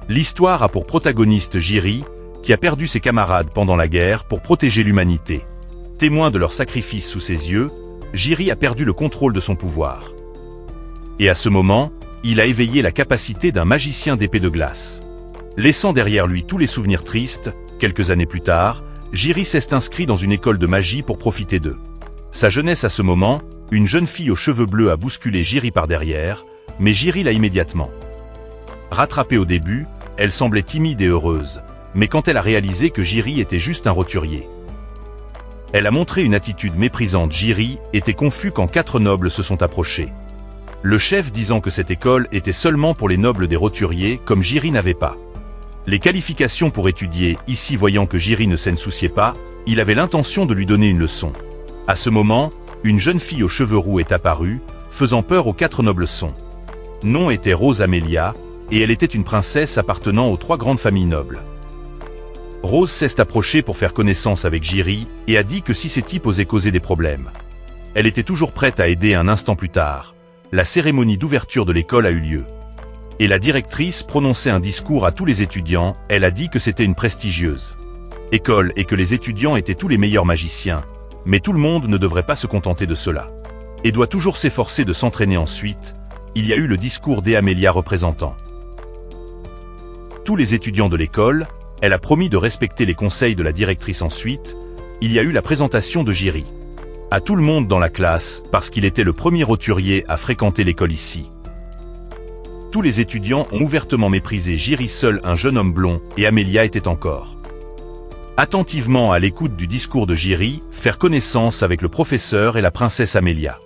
L'histoire a pour protagoniste Jiri, qui a perdu ses camarades pendant la guerre pour protéger l'humanité. Témoin de leur sacrifice sous ses yeux, Jiri a perdu le contrôle de son pouvoir. Et à ce moment, il a éveillé la capacité d'un magicien d'épée de glace. Laissant derrière lui tous les souvenirs tristes, quelques années plus tard, Jiri s'est inscrit dans une école de magie pour profiter d'eux. Sa jeunesse à ce moment, une jeune fille aux cheveux bleus a bousculé Jiri par derrière, mais Jiri l'a immédiatement rattrapée au début. Elle semblait timide et heureuse, mais quand elle a réalisé que Jiri était juste un roturier, elle a montré une attitude méprisante. Jiri était confus quand 4 nobles se sont approchés. Le chef disant que cette école était seulement pour les nobles des roturiers, comme Jiri n'avait pas les qualifications pour étudier ici. Voyant que Jiri ne s'en souciait pas, il avait l'intention de lui donner une leçon. À ce moment, une jeune fille aux cheveux roux est apparue, faisant peur aux 4 nobles. Son nom était Rose Amelia, et elle était une princesse appartenant aux 3 grandes familles nobles. Rose s'est approchée pour faire connaissance avec Jiri, et a dit que si ces types osaient causer des problèmes, elle était toujours prête à aider. Un instant plus tard, la cérémonie d'ouverture de l'école a eu lieu. Et la directrice prononçait un discours à tous les étudiants. Elle a dit que c'était une prestigieuse école et que les étudiants étaient tous les meilleurs magiciens, mais tout le monde ne devrait pas se contenter de cela, et doit toujours s'efforcer de s'entraîner. Ensuite, il y a eu le discours d'Amelia représentant tous les étudiants de l'école. Elle a promis de respecter les conseils de la directrice. Ensuite, il y a eu la présentation de Jiri à tout le monde dans la classe, parce qu'il était le premier roturier à fréquenter l'école ici. Tous les étudiants ont ouvertement méprisé Jiri. Seul un jeune homme blond et Amelia étaient encore attentivement à l'écoute du discours de Jiri, faire connaissance avec le professeur et la princesse Amelia.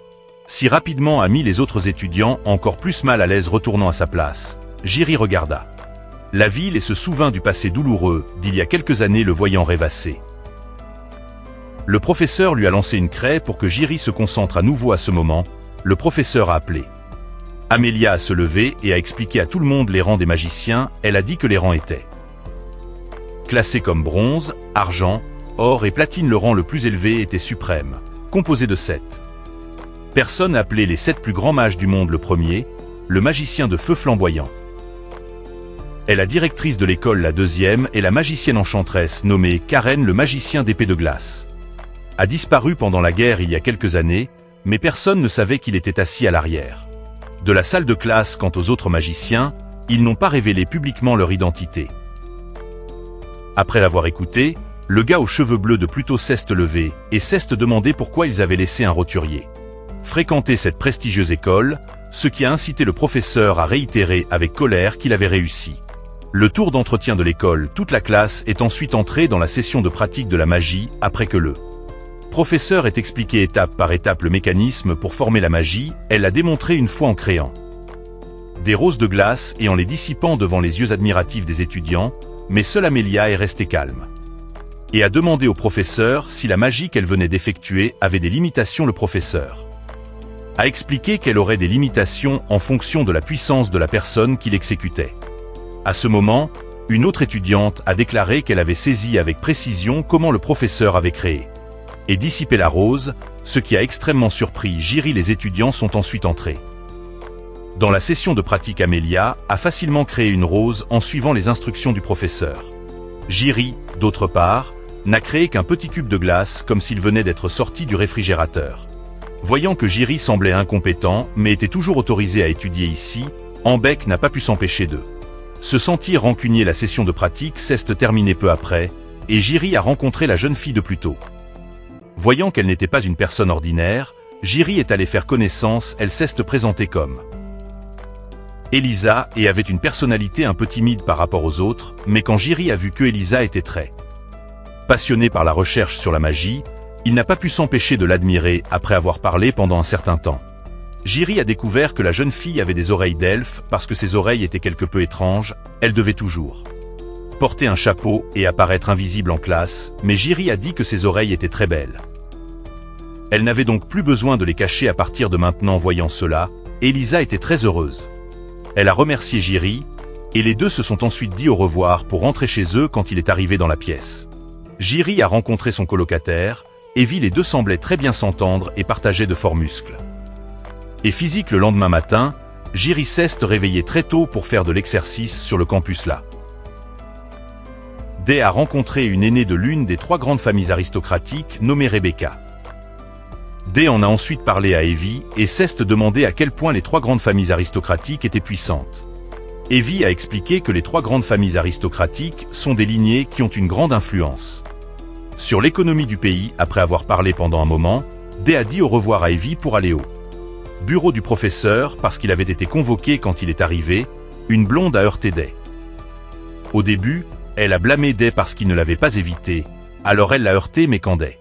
Si rapidement a mis les autres étudiants encore plus mal à l'aise. Retournant à sa place, Jiri regarda la ville et se souvint du passé douloureux d'il y a quelques années. Le voyant rêvasser, le professeur lui a lancé une craie pour que Jiri se concentre à nouveau. À ce moment, le professeur a appelé Amelia à se lever et a expliqué à tout le monde les rangs des magiciens. Elle a dit que les rangs étaient classés comme bronze, argent, or et platine. Le rang le plus élevé était suprême, composé de 7 personnes appelées les 7 plus grands mages du monde. Le premier, le magicien de feu flamboyant, est la directrice de l'école. La deuxième est la magicienne enchanteresse nommée Karen. Le magicien d'épée de glace a disparu pendant la guerre il y a quelques années, mais personne ne savait qu'il était assis à l'arrière de la salle de classe. Quant aux autres magiciens, ils n'ont pas révélé publiquement leur identité. Après l'avoir écouté, le gars aux cheveux bleus de Pluto s'est levé et s'est demandé pourquoi ils avaient laissé un roturier fréquenter cette prestigieuse école, ce qui a incité le professeur à réitérer avec colère qu'il avait réussi le tour d'entretien de l'école. Toute la classe est ensuite entrée dans la session de pratique de la magie, après que le professeur ait expliqué étape par étape le mécanisme pour former la magie. Elle l'a démontré une fois en créant des roses de glace et en les dissipant devant les yeux admiratifs des étudiants, mais seule Amelia est restée calme et a demandé au professeur si la magie qu'elle venait d'effectuer avait des limitations. Le professeur a expliqué qu'elle aurait des limitations en fonction de la puissance de la personne qui l'exécutait. À ce moment, une autre étudiante a déclaré qu'elle avait saisi avec précision comment le professeur avait créé et dissipé la rose, ce qui a extrêmement surpris Jiri. Les étudiants sont ensuite entrés dans la session de pratique. Amelia a facilement créé une rose en suivant les instructions du professeur. Jiri, d'autre part, n'a créé qu'un petit cube de glace comme s'il venait d'être sorti du réfrigérateur. Voyant que Jiri semblait incompétent mais était toujours autorisé à étudier ici, Ambec n'a pas pu s'empêcher de se sentir rancunier. La session de pratique s'est terminée peu après, et Jiri a rencontré la jeune fille de Pluto. Voyant qu'elle n'était pas une personne ordinaire, Jiri est allé faire connaissance. Elle s'est présentée comme Elisa et avait une personnalité un peu timide par rapport aux autres, mais quand Jiri a vu que Elisa était très passionnée par la recherche sur la magie, il n'a pas pu s'empêcher de l'admirer. Après avoir parlé pendant un certain temps, Jiri a découvert que la jeune fille avait des oreilles d'elfe. Parce que ses oreilles étaient quelque peu étranges, elle devait toujours porter un chapeau et apparaître invisible en classe, mais Jiri a dit que ses oreilles étaient très belles. Elle n'avait donc plus besoin de les cacher à partir de maintenant. Voyant cela, Elisa était très heureuse. Elle a remercié Jiri, et les deux se sont ensuite dit au revoir pour rentrer chez eux. Quand il est arrivé dans la pièce, Jiri a rencontré son colocataire, et vit les deux semblaient très bien s'entendre et partageaient de forts muscles et physique. Le lendemain matin, Jiri s'est réveillé très tôt pour faire de l'exercice sur le campus là. Day a rencontré une aînée de l'une des 3 grandes familles aristocratiques nommée Rebecca. Day en a ensuite parlé à Evie et s'est demandé à quel point les 3 grandes familles aristocratiques étaient puissantes. Evie a expliqué que les 3 grandes familles aristocratiques sont des lignées qui ont une grande influence sur l'économie du pays. Après avoir parlé pendant un moment, Day a dit au revoir à Evie pour aller au bureau du professeur parce qu'il avait été convoqué quand il est arrivé. Une blonde a heurté Day. Au début, elle a blâmé Day parce qu'il ne l'avait pas évité, alors elle l'a heurté, mais quand Day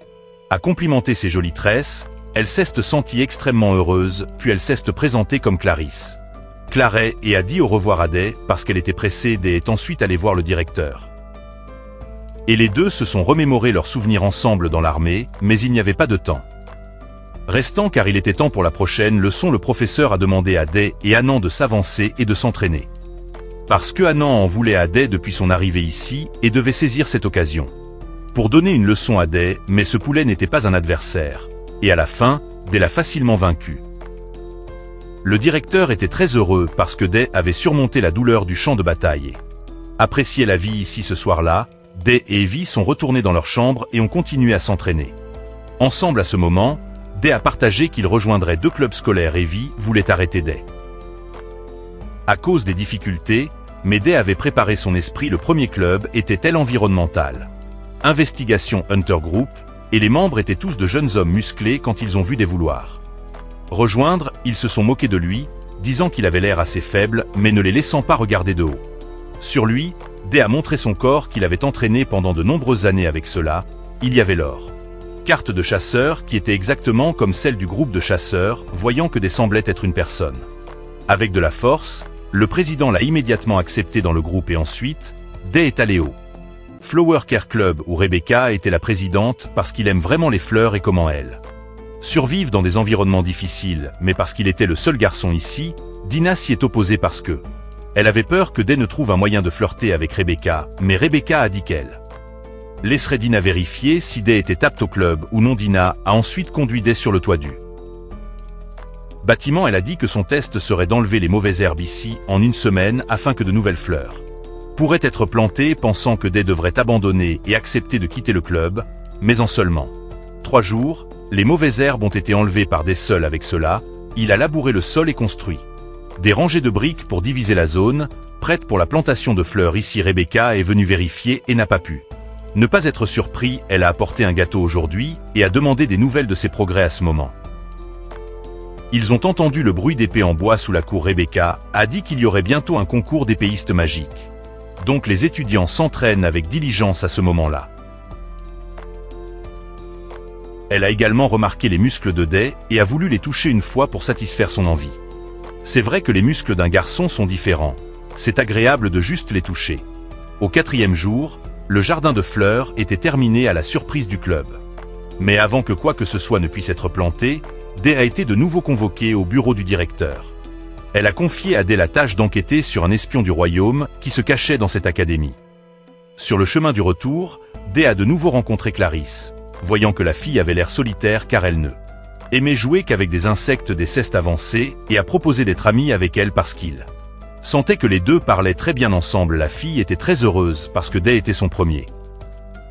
a complimenté ses jolies tresses, elle s'est sentie extrêmement heureuse, puis elle s'est présentée comme Clarisse Claret et a dit au revoir à Day parce qu'elle était pressée. Day est ensuite allée voir le directeur. Et les deux se sont remémorés leurs souvenirs ensemble dans l'armée, mais il n'y avait pas de temps restant car il était temps pour la prochaine leçon. Le professeur a demandé à Day et Anand de s'avancer et de s'entraîner. Parce que Anand en voulait à Day depuis son arrivée ici et devait saisir cette occasion pour donner une leçon à Day, mais ce poulet n'était pas un adversaire. Et à la fin, Day l'a facilement vaincu. Le directeur était très heureux parce que Day avait surmonté la douleur du champ de bataille et appréciait la vie ici ce soir-là. Day et Evie sont retournés dans leur chambre et ont continué à s'entraîner ensemble. À ce moment, Day a partagé qu'il rejoindrait 2 clubs scolaires. Evie voulait arrêter Day à cause des difficultés, mais Day avait préparé son esprit. Le premier club était environnemental, Investigation Hunter Group, et les membres étaient tous de jeunes hommes musclés. Quand ils ont vu Day vouloir rejoindre, ils se sont moqués de lui, disant qu'il avait l'air assez faible, mais ne les laissant pas regarder de haut sur lui. Day a montré son corps qu'il avait entraîné pendant de nombreuses années. Avec cela, il y avait leur carte de chasseur qui était exactement comme celle du groupe de chasseurs. Voyant que Day semblait être une personne avec de la force, le président l'a immédiatement accepté dans le groupe et ensuite, Day est allé au Flower Care Club où Rebecca était la présidente parce qu'il aime vraiment les fleurs et comment elles survivent dans des environnements difficiles, mais parce qu'il était le seul garçon ici, Dina s'y est opposée parce que elle avait peur que Day ne trouve un moyen de flirter avec Rebecca, mais Rebecca a dit qu'elle laisserait Dina vérifier si Day était apte au club ou non. Dina a ensuite conduit Day sur le toit du bâtiment. Elle a dit que son test serait d'enlever les mauvaises herbes ici en une semaine afin que de nouvelles fleurs pourraient être plantées. Pensant que Day devrait abandonner et accepter de quitter le club, mais en seulement 3 jours, les mauvaises herbes ont été enlevées par Day. Seul avec cela, il a labouré le sol et construit des rangées de briques pour diviser la zone, prête pour la plantation de fleurs. Ici, Rebecca est venue vérifier et n'a pas pu ne pas être surpris. Elle a apporté un gâteau aujourd'hui et a demandé des nouvelles de ses progrès. À ce moment, ils ont entendu le bruit d'épées en bois sous la cour. Rebecca a dit qu'il y aurait bientôt un concours d'épéistes magiques. Donc les étudiants s'entraînent avec diligence à ce moment-là. Elle a également remarqué les muscles de Day et a voulu les toucher une fois pour satisfaire son envie. C'est vrai que les muscles d'un garçon sont différents. C'est agréable de juste les toucher. Au 4e jour, le jardin de fleurs était terminé à la surprise du club. Mais avant que quoi que ce soit ne puisse être planté, Day a été de nouveau convoquée au bureau du directeur. Elle a confié à Day la tâche d'enquêter sur un espion du royaume qui se cachait dans cette académie. Sur le chemin du retour, Day a de nouveau rencontré Clarisse. Voyant que la fille avait l'air solitaire car elle ne aimait jouer qu'avec des insectes, des cestes avancées, et a proposé d'être amie avec elle parce qu'il sentait que les deux parlaient très bien ensemble. La fille était très heureuse parce que Day était son premier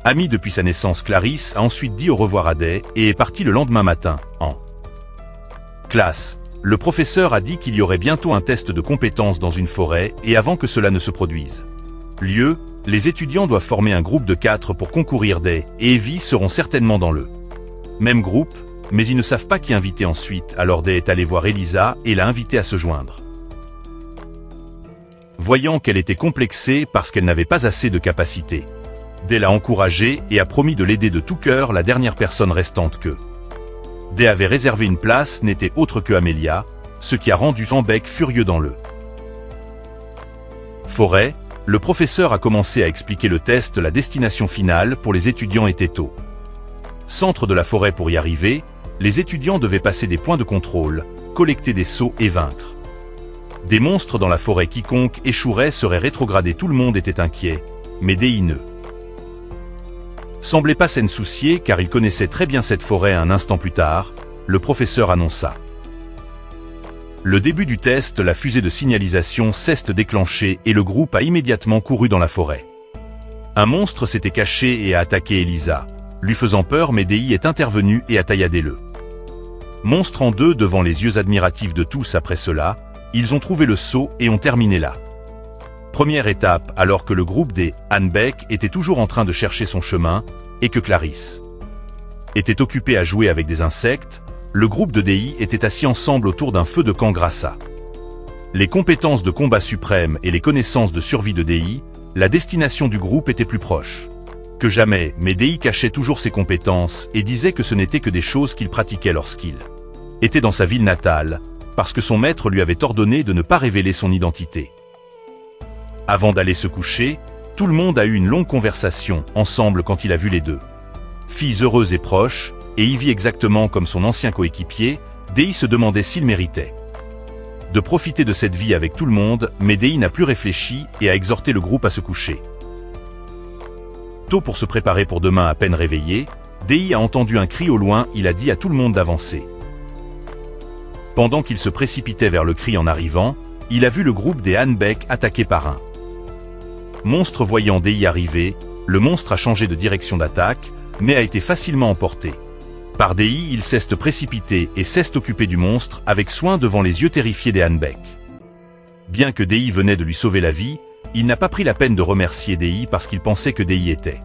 ami depuis sa naissance. Clarisse a ensuite dit au revoir à Day et est partie le lendemain matin. En classe, le professeur a dit qu'il y aurait bientôt un test de compétences dans une forêt et avant que cela ne se produise, les étudiants doivent former un groupe de 4 pour concourir. Day et Evie seront certainement dans le même groupe, mais ils ne savent pas qui inviter ensuite. Alors Day est allé voir Elisa et l'a invitée à se joindre. Voyant qu'elle était complexée parce qu'elle n'avait pas assez de capacité, Day l'a encouragée et a promis de l'aider de tout cœur. La dernière personne restante que Day avait réservé une place n'était autre que Amelia, ce qui a rendu Tambec furieux. Dans le forêt, le professeur a commencé à expliquer le test. La destination finale pour les étudiants était au centre de la forêt. Pour y arriver, les étudiants devaient passer des points de contrôle, collecter des sceaux et vaincre des monstres dans la forêt. Quiconque échouerait serait rétrogradé. Tout le monde était inquiet, mais Day ne semblait pas s'en soucier car il connaissait très bien cette forêt. Un instant plus tard, le professeur annonça Le début du test, la fusée de signalisation s'est déclenchée et le groupe a immédiatement couru dans la forêt. Un monstre s'était caché et a attaqué Elisa, lui faisant peur, mais Dei est intervenu et a tailladé le monstre en deux devant les yeux admiratifs de tous. Après cela, ils ont trouvé le seau et ont terminé là. Première étape, alors que le groupe des Hanbeck était toujours en train de chercher son chemin et que Clarisse était occupée à jouer avec des insectes, le groupe de Dei était assis ensemble autour d'un feu de camp grâce à les compétences de combat suprême et les connaissances de survie de Dei. La destination du groupe était plus proche que jamais, mais Dei cachait toujours ses compétences et disait que ce n'était que des choses qu'il pratiquait lorsqu'il était dans sa ville natale, parce que son maître lui avait ordonné de ne pas révéler son identité. Avant d'aller se coucher, tout le monde a eu une longue conversation ensemble quand il a vu les deux filles heureuses et proches, et y vit exactement comme son ancien coéquipier. Dei se demandait s'il méritait de profiter de cette vie avec tout le monde, mais Dei n'a plus réfléchi et a exhorté le groupe à se coucher. Tôt pour se préparer pour demain, à peine réveillé, Dei a entendu un cri au loin. Il a dit à tout le monde d'avancer. Pendant qu'il se précipitait vers le cri en arrivant, il a vu le groupe des Hanbeck attaqué par un monstre. Voyant Dei arriver, le monstre a changé de direction d'attaque, mais a été facilement emporté par Dei. Il s'est précipité et s'est occupé du monstre avec soin devant les yeux terrifiés des Hanbeck. Bien que Dei venait de lui sauver la vie, il n'a pas pris la peine de remercier Dei parce qu'il pensait que Dei était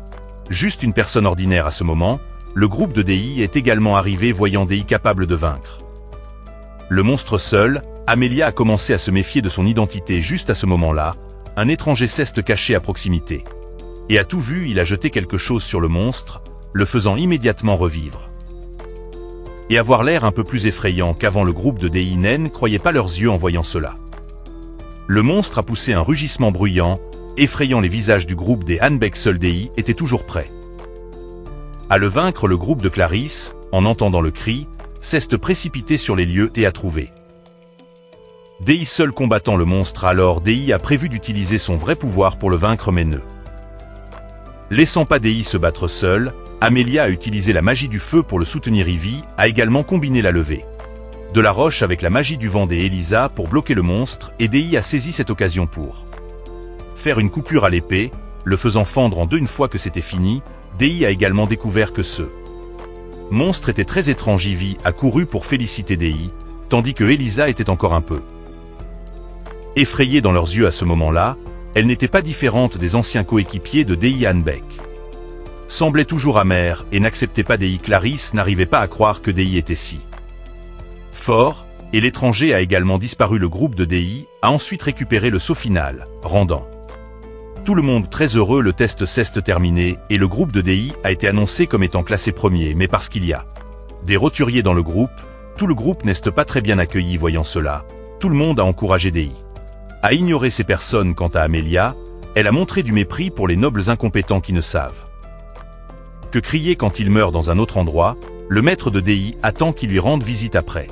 juste une personne ordinaire. À ce moment, le groupe de Dei est également arrivé, voyant Dei capable de vaincre le monstre seul. Amelia a commencé à se méfier de son identité. Juste à ce moment-là, un étranger s'est caché à proximité. Et à tout vu, il a jeté quelque chose sur le monstre, le faisant immédiatement revivre et avoir l'air un peu plus effrayant qu'avant. Le groupe de Dei ne croyait pas leurs yeux en voyant cela. Le monstre a poussé un rugissement bruyant, effrayant les visages du groupe des Hanbeck. Seul Dei était toujours prêt à le vaincre. Le groupe de Clarisse, en entendant le cri, s'est précipité sur les lieux et a trouvé Dei seul combattant le monstre. Alors Dei a prévu d'utiliser son vrai pouvoir pour le vaincre, mais ne laissant pas Dei se battre seul, Amelia a utilisé la magie du feu pour le soutenir. Ivy a également combiné la levée de la roche avec la magie du vent des Elisa pour bloquer le monstre, et Dei a saisi cette occasion pour faire une coupure à l'épée, le faisant fendre en deux. Une fois que c'était fini, Dei a également découvert que ce monstre était très étrange. Ivy a couru pour féliciter Dei, tandis que Elisa était encore un peu effrayée dans leurs yeux. À ce moment-là, elle n'était pas différente des anciens coéquipiers de Dei. Hanbeck semblait toujours amère et n'acceptait pas Dei. Clarisse n'arrivait pas à croire que Dei était si fort, et l'étranger a également disparu. Le groupe de Dei a ensuite récupéré le sceau final, rendant tout le monde très heureux. Le test s'est terminé et le groupe de Dei a été annoncé comme étant classé premier, mais parce qu'il y a des roturiers dans le groupe, tout le groupe n'est pas très bien accueilli. Voyant cela, tout le monde a encouragé Dei à ignorer ces personnes. Quant à Amelia, elle a montré du mépris pour les nobles incompétents qui ne savent que crier quand il meurt dans un autre endroit. Le maître de Dei attend qu'il lui rende visite après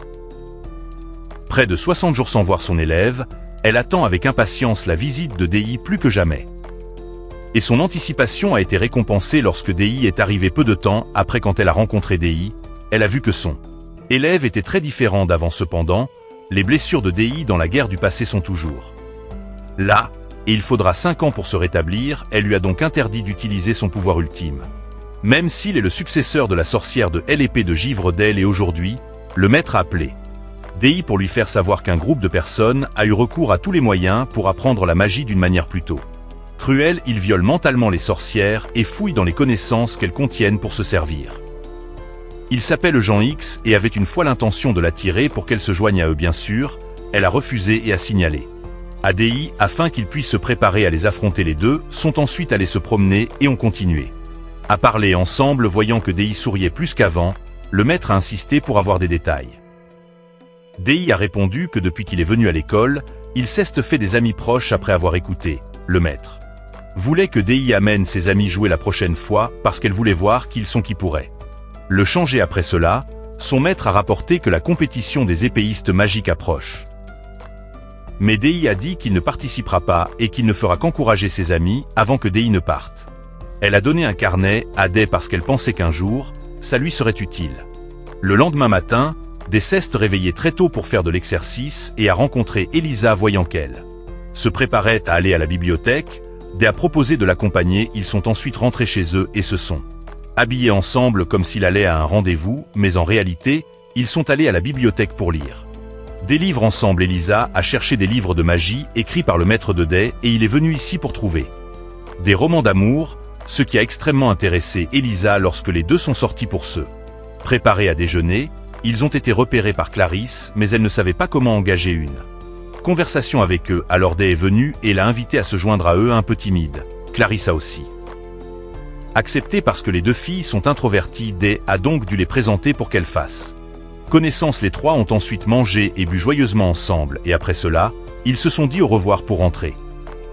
près de 60 jours sans voir son élève. Elle attend avec impatience la visite de Dei plus que jamais. Et son anticipation a été récompensée lorsque Dei est arrivé peu de temps après. Quand elle a rencontré Dei, elle a vu que son élève était très différent d'avant. Cependant, les blessures de Dei dans la guerre du passé sont toujours là, et il faudra 5 ans pour se rétablir. Elle lui a donc interdit d'utiliser son pouvoir ultime. Même s'il est le successeur de la sorcière de l'épée de givre d'elle, et aujourd'hui, le maître a appelé Dei pour lui faire savoir qu'un groupe de personnes a eu recours à tous les moyens pour apprendre la magie d'une manière plutôt cruelle. Il viole mentalement les sorcières et fouille dans les connaissances qu'elles contiennent pour se servir. Il s'appelle Jean X et avait une fois l'intention de l'attirer pour qu'elle se joigne à eux. Bien sûr, elle a refusé et a signalé à Dei afin qu'il puisse se préparer à les affronter. Les deux sont ensuite allés se promener et ont continué à parler ensemble. Voyant que Dei souriait plus qu'avant, le maître a insisté pour avoir des détails. Dei a répondu que depuis qu'il est venu à l'école, il s'est fait des amis proches. Après avoir écouté, le maître voulait que Dei amène ses amis jouer la prochaine fois parce qu'elle voulait voir qui ils sont qui pourrait le changer. Après cela, son maître a rapporté que la compétition des épéistes magiques approche. Mais Dei a dit qu'il ne participera pas et qu'il ne fera qu'encourager ses amis avant que Dei ne parte. Elle a donné un carnet à Dei parce qu'elle pensait qu'un jour, ça lui serait utile. Le lendemain matin, Dé s'est réveillée très tôt pour faire de l'exercice et a rencontré Elisa voyant qu'elle se préparait à aller à la bibliothèque. Dé a proposé de l'accompagner, ils sont ensuite rentrés chez eux et se sont habillés ensemble comme s'il allait à un rendez-vous, mais en réalité, ils sont allés à la bibliothèque pour lire des livres ensemble. Elisa a cherché des livres de magie écrits par le maître de Dé et il est venu ici pour trouver des romans d'amour, ce qui a extrêmement intéressé Elisa lorsque les deux sont sortis pour se préparer à déjeuner. Ils ont été repérés par Clarisse, mais elle ne savait pas comment engager une conversation avec eux. Alors Dé est venue et l'a invité à se joindre à eux, un peu timide. Clarisse a aussi accepté parce que les deux filles sont introverties. Dé a donc dû les présenter pour qu'elles fassent connaissance. Les trois ont ensuite mangé et bu joyeusement ensemble et après cela, ils se sont dit au revoir pour rentrer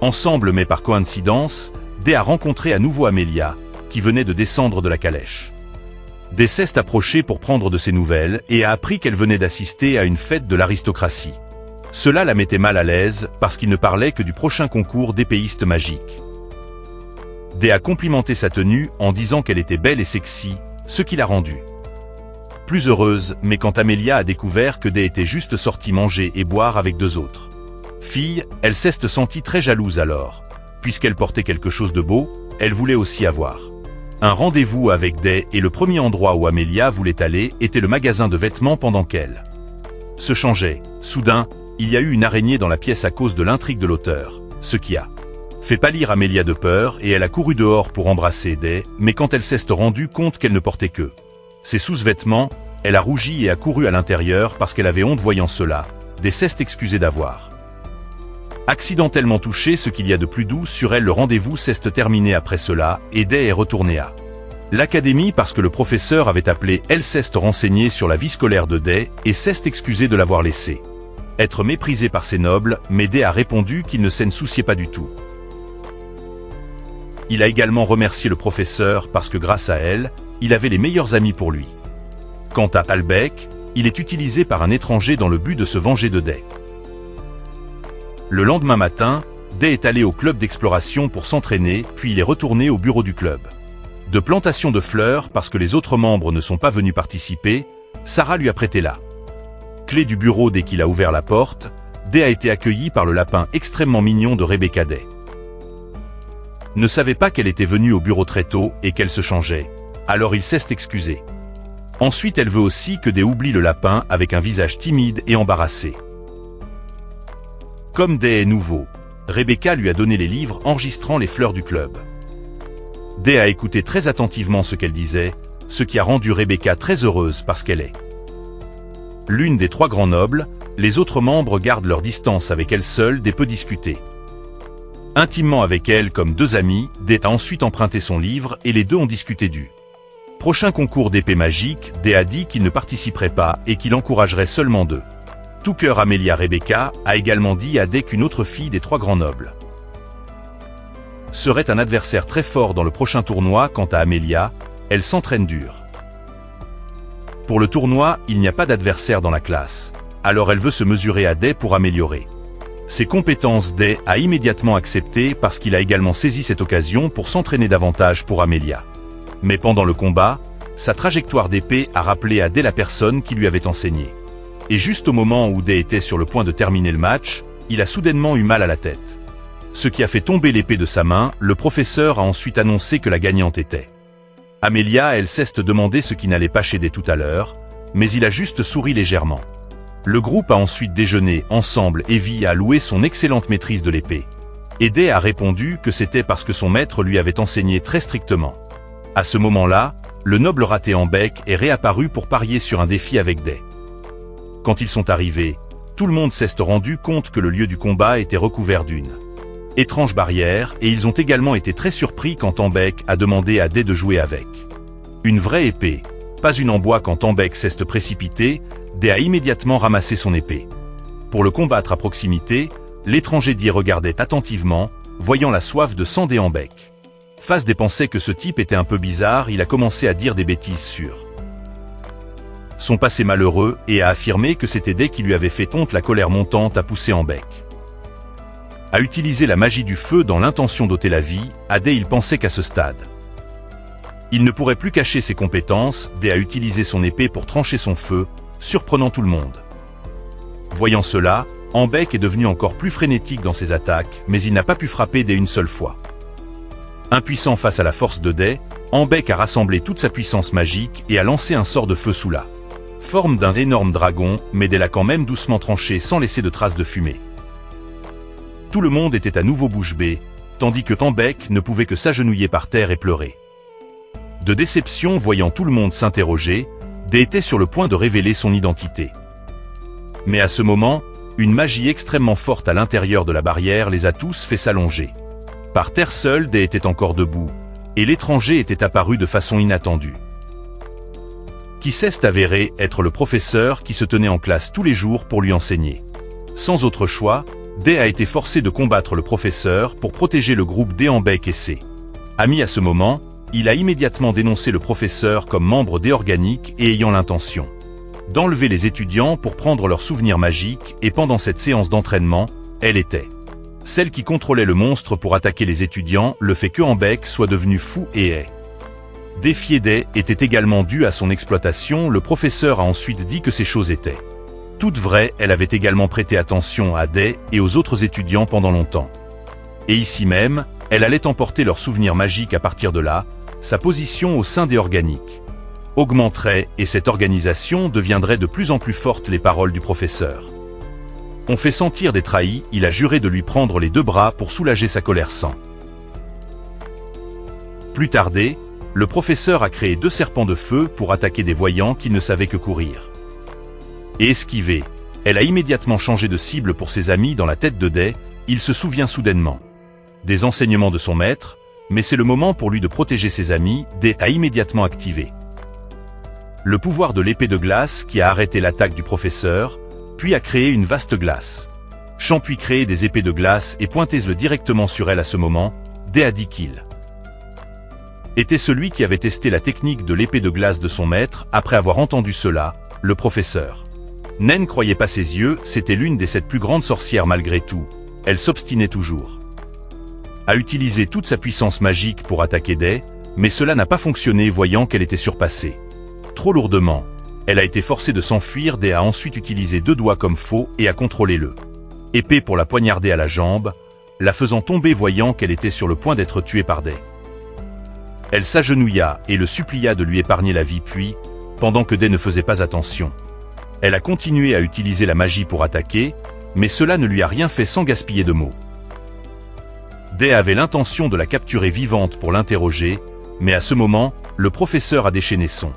ensemble. Mais par coïncidence, Dé a rencontré à nouveau Amélia, qui venait de descendre de la calèche. Dé s'est approché pour prendre de ses nouvelles et a appris qu'elle venait d'assister à une fête de l'aristocratie. Cela la mettait mal à l'aise parce qu'il ne parlait que du prochain concours d'épéiste magique. Dé a complimenté sa tenue en disant qu'elle était belle et sexy, ce qui l'a rendue plus heureuse. Mais quand Amélia a découvert que Dé était juste sortie manger et boire avec deux autres filles, elle s'est sentie très jalouse. Alors, puisqu'elle portait quelque chose de beau, elle voulait aussi avoir un rendez-vous avec Dé et le premier endroit où Amélia voulait aller était le magasin de vêtements. Pendant qu'elle se changeait, soudain, il y a eu une araignée dans la pièce à cause de l'intrigue de l'auteur, ce qui a fait pâlir Amélia de peur et elle a couru dehors pour embrasser Dé, mais quand elle s'est rendue compte qu'elle ne portait que ses sous-vêtements, elle a rougi et a couru à l'intérieur parce qu'elle avait honte voyant cela. Dé s'est excusée d'avoir accidentellement touché ce qu'il y a de plus doux sur elle. Le rendez-vous s'est terminé après cela et Dé est retournée à l'académie parce que le professeur avait appelé. Elle s'est renseignée sur la vie scolaire de Dé et s'est excusée de l'avoir laissé être méprisé par ses nobles, mais Dé a répondu qu'il ne s'en souciait pas du tout. Il a également remercié le professeur parce que grâce à elle, il avait les meilleurs amis pour lui. Quant à Albec, il est utilisé par un étranger dans le but de se venger de Dé. Le lendemain matin, Dé est allé au club d'exploration pour s'entraîner, puis il est retourné au bureau du club de plantation de fleurs parce que les autres membres ne sont pas venus participer. Sarah lui a prêté la clé du bureau. Dès qu'il a ouvert la porte, Dé a été accueilli par le lapin extrêmement mignon de Rebecca. Dé ne savait pas qu'elle était venue au bureau très tôt et qu'elle se changeait, alors il s'est excusé. Ensuite elle veut aussi que Dé oublie le lapin avec un visage timide et embarrassé. Comme Dé est nouveau, Rebecca lui a donné les livres enregistrant les fleurs du club. Dé a écouté très attentivement ce qu'elle disait, ce qui a rendu Rebecca très heureuse parce qu'elle est l'une des trois grands nobles. Les autres membres gardent leur distance avec elle seule. Dé peut discuter intimement avec elle comme deux amis. Dé a ensuite emprunté son livre et les deux ont discuté du prochain concours d'épée magique. Dé a dit qu'il ne participerait pas et qu'il encouragerait seulement deux. Tout cœur Amélia. Rebecca a également dit à Dé qu'une autre fille des trois grands nobles serait un adversaire très fort dans le prochain tournoi. Quant à Amélia, elle s'entraîne dur. Pour le tournoi, il n'y a pas d'adversaire dans la classe, alors elle veut se mesurer à Dé pour améliorer ses compétences. Dé a immédiatement accepté parce qu'il a également saisi cette occasion pour s'entraîner davantage pour Amélia. Mais pendant le combat, sa trajectoire d'épée a rappelé à Dé la personne qui lui avait enseigné. Et juste au moment où Dé était sur le point de terminer le match, il a soudainement eu mal à la tête. Ce qui a fait tomber l'épée de sa main. Le professeur a ensuite annoncé que la gagnante était Amélia. Elle s'est demandé ce qui n'allait pas chez Dé tout à l'heure, mais il a juste souri légèrement. Le groupe a ensuite déjeuné ensemble et Vi a loué son excellente maîtrise de l'épée. Et Dé a répondu que c'était parce que son maître lui avait enseigné très strictement. À ce moment-là, le noble raté en bec est réapparu pour parier sur un défi avec Dé. Quand ils sont arrivés, tout le monde s'est rendu compte que le lieu du combat était recouvert d'une étrange barrière et ils ont également été très surpris quand Ambec a demandé à Dé de jouer avec une vraie épée, pas une en bois. Quand Ambec s'est précipité, Dé a immédiatement ramassé son épée. Pour le combattre à proximité, l'étranger Dé regardait attentivement, voyant la soif de sang d'Ambec. Face Dé pensait que ce type était un peu bizarre. Il a commencé à dire des bêtises sur son passé malheureux et a affirmé que c'était Dé qui lui avait fait honte. La colère montante a poussé Ambec à utiliser la magie du feu dans l'intention d'ôter la vie à Dé. Il pensait qu'à ce stade, il ne pourrait plus cacher ses compétences. Dé a utilisé son épée pour trancher son feu, surprenant tout le monde. Voyant cela, Ambek est devenu encore plus frénétique dans ses attaques, mais il n'a pas pu frapper Dai une seule fois. Impuissant face à la force de Dai, Ambek a rassemblé toute sa puissance magique et a lancé un sort de feu sous la forme d'un énorme dragon, mais Dai l'a quand même doucement tranché sans laisser de traces de fumée. Tout le monde était à nouveau bouche bée, tandis que Ambek ne pouvait que s'agenouiller par terre et pleurer. De déception voyant tout le monde s'interroger, Dai était sur le point de révéler son identité. Mais à ce moment, une magie extrêmement forte à l'intérieur de la barrière les a tous fait s'allonger. Par terre seul, Dai était encore debout, et l'étranger était apparu de façon inattendue. Qui s'est avéré être le professeur qui se tenait en classe tous les jours pour lui enseigner. Sans autre choix, Dai a été forcé de combattre le professeur pour protéger le groupe Dai, Ambek et ses amis. À ce moment, il a immédiatement dénoncé le professeur comme membre Dai organique et ayant l'intention d'enlever les étudiants pour prendre leurs souvenirs magiques, et pendant cette séance d'entraînement, elle était celle qui contrôlait le monstre pour attaquer les étudiants. Le fait que Ambek soit devenu fou et ait défié Dai était également dû à son exploitation. Le professeur a ensuite dit que ces choses étaient toutes vraies. Elle avait également prêté attention à Dai et aux autres étudiants pendant longtemps. Et ici même, elle allait emporter leurs souvenirs magiques. À partir de là, sa position au sein Dai organique augmenterait et cette organisation deviendrait de plus en plus forte. Les paroles du professeur ont fait sentir Dai trahi. Il a juré de lui prendre les deux bras pour soulager sa colère sans plus tarder. Le professeur a créé 2 serpents de feu pour attaquer des voyants qui ne savaient que courir et esquiver. Elle a immédiatement changé de cible pour ses amis. Dans la tête de Dai, il se souvient soudainement des enseignements de son maître, mais c'est le moment pour lui de protéger ses amis. Dai a immédiatement activé le pouvoir de l'épée de glace qui a arrêté l'attaque du professeur, puis a créé une vaste glace. Champ puis créé des épées de glace et pointez-le directement sur elle. À ce moment, Dai a dit qu'il était celui qui avait testé la technique de l'épée de glace de son maître. Après avoir entendu cela, le professeur ne croyait pas ses yeux. C'était l'une des 7 plus grandes sorcières. Malgré tout, elle s'obstinait toujours à utiliser toute sa puissance magique pour attaquer Dai, mais cela n'a pas fonctionné. Voyant qu'elle était surpassée trop lourdement, elle a été forcée de s'enfuir. Dai a ensuite utilisé 2 doigts comme faux et a contrôlé le épée pour la poignarder à la jambe, la faisant tomber. Voyant qu'elle était sur le point d'être tuée par Dai, elle s'agenouilla et le supplia de lui épargner la vie. Puis, pendant que Dai ne faisait pas attention, elle a continué à utiliser la magie pour attaquer, mais cela ne lui a rien fait sans gaspiller de mots. Dai avait l'intention de la capturer vivante pour l'interroger, mais à ce moment, le professeur a déchaîné son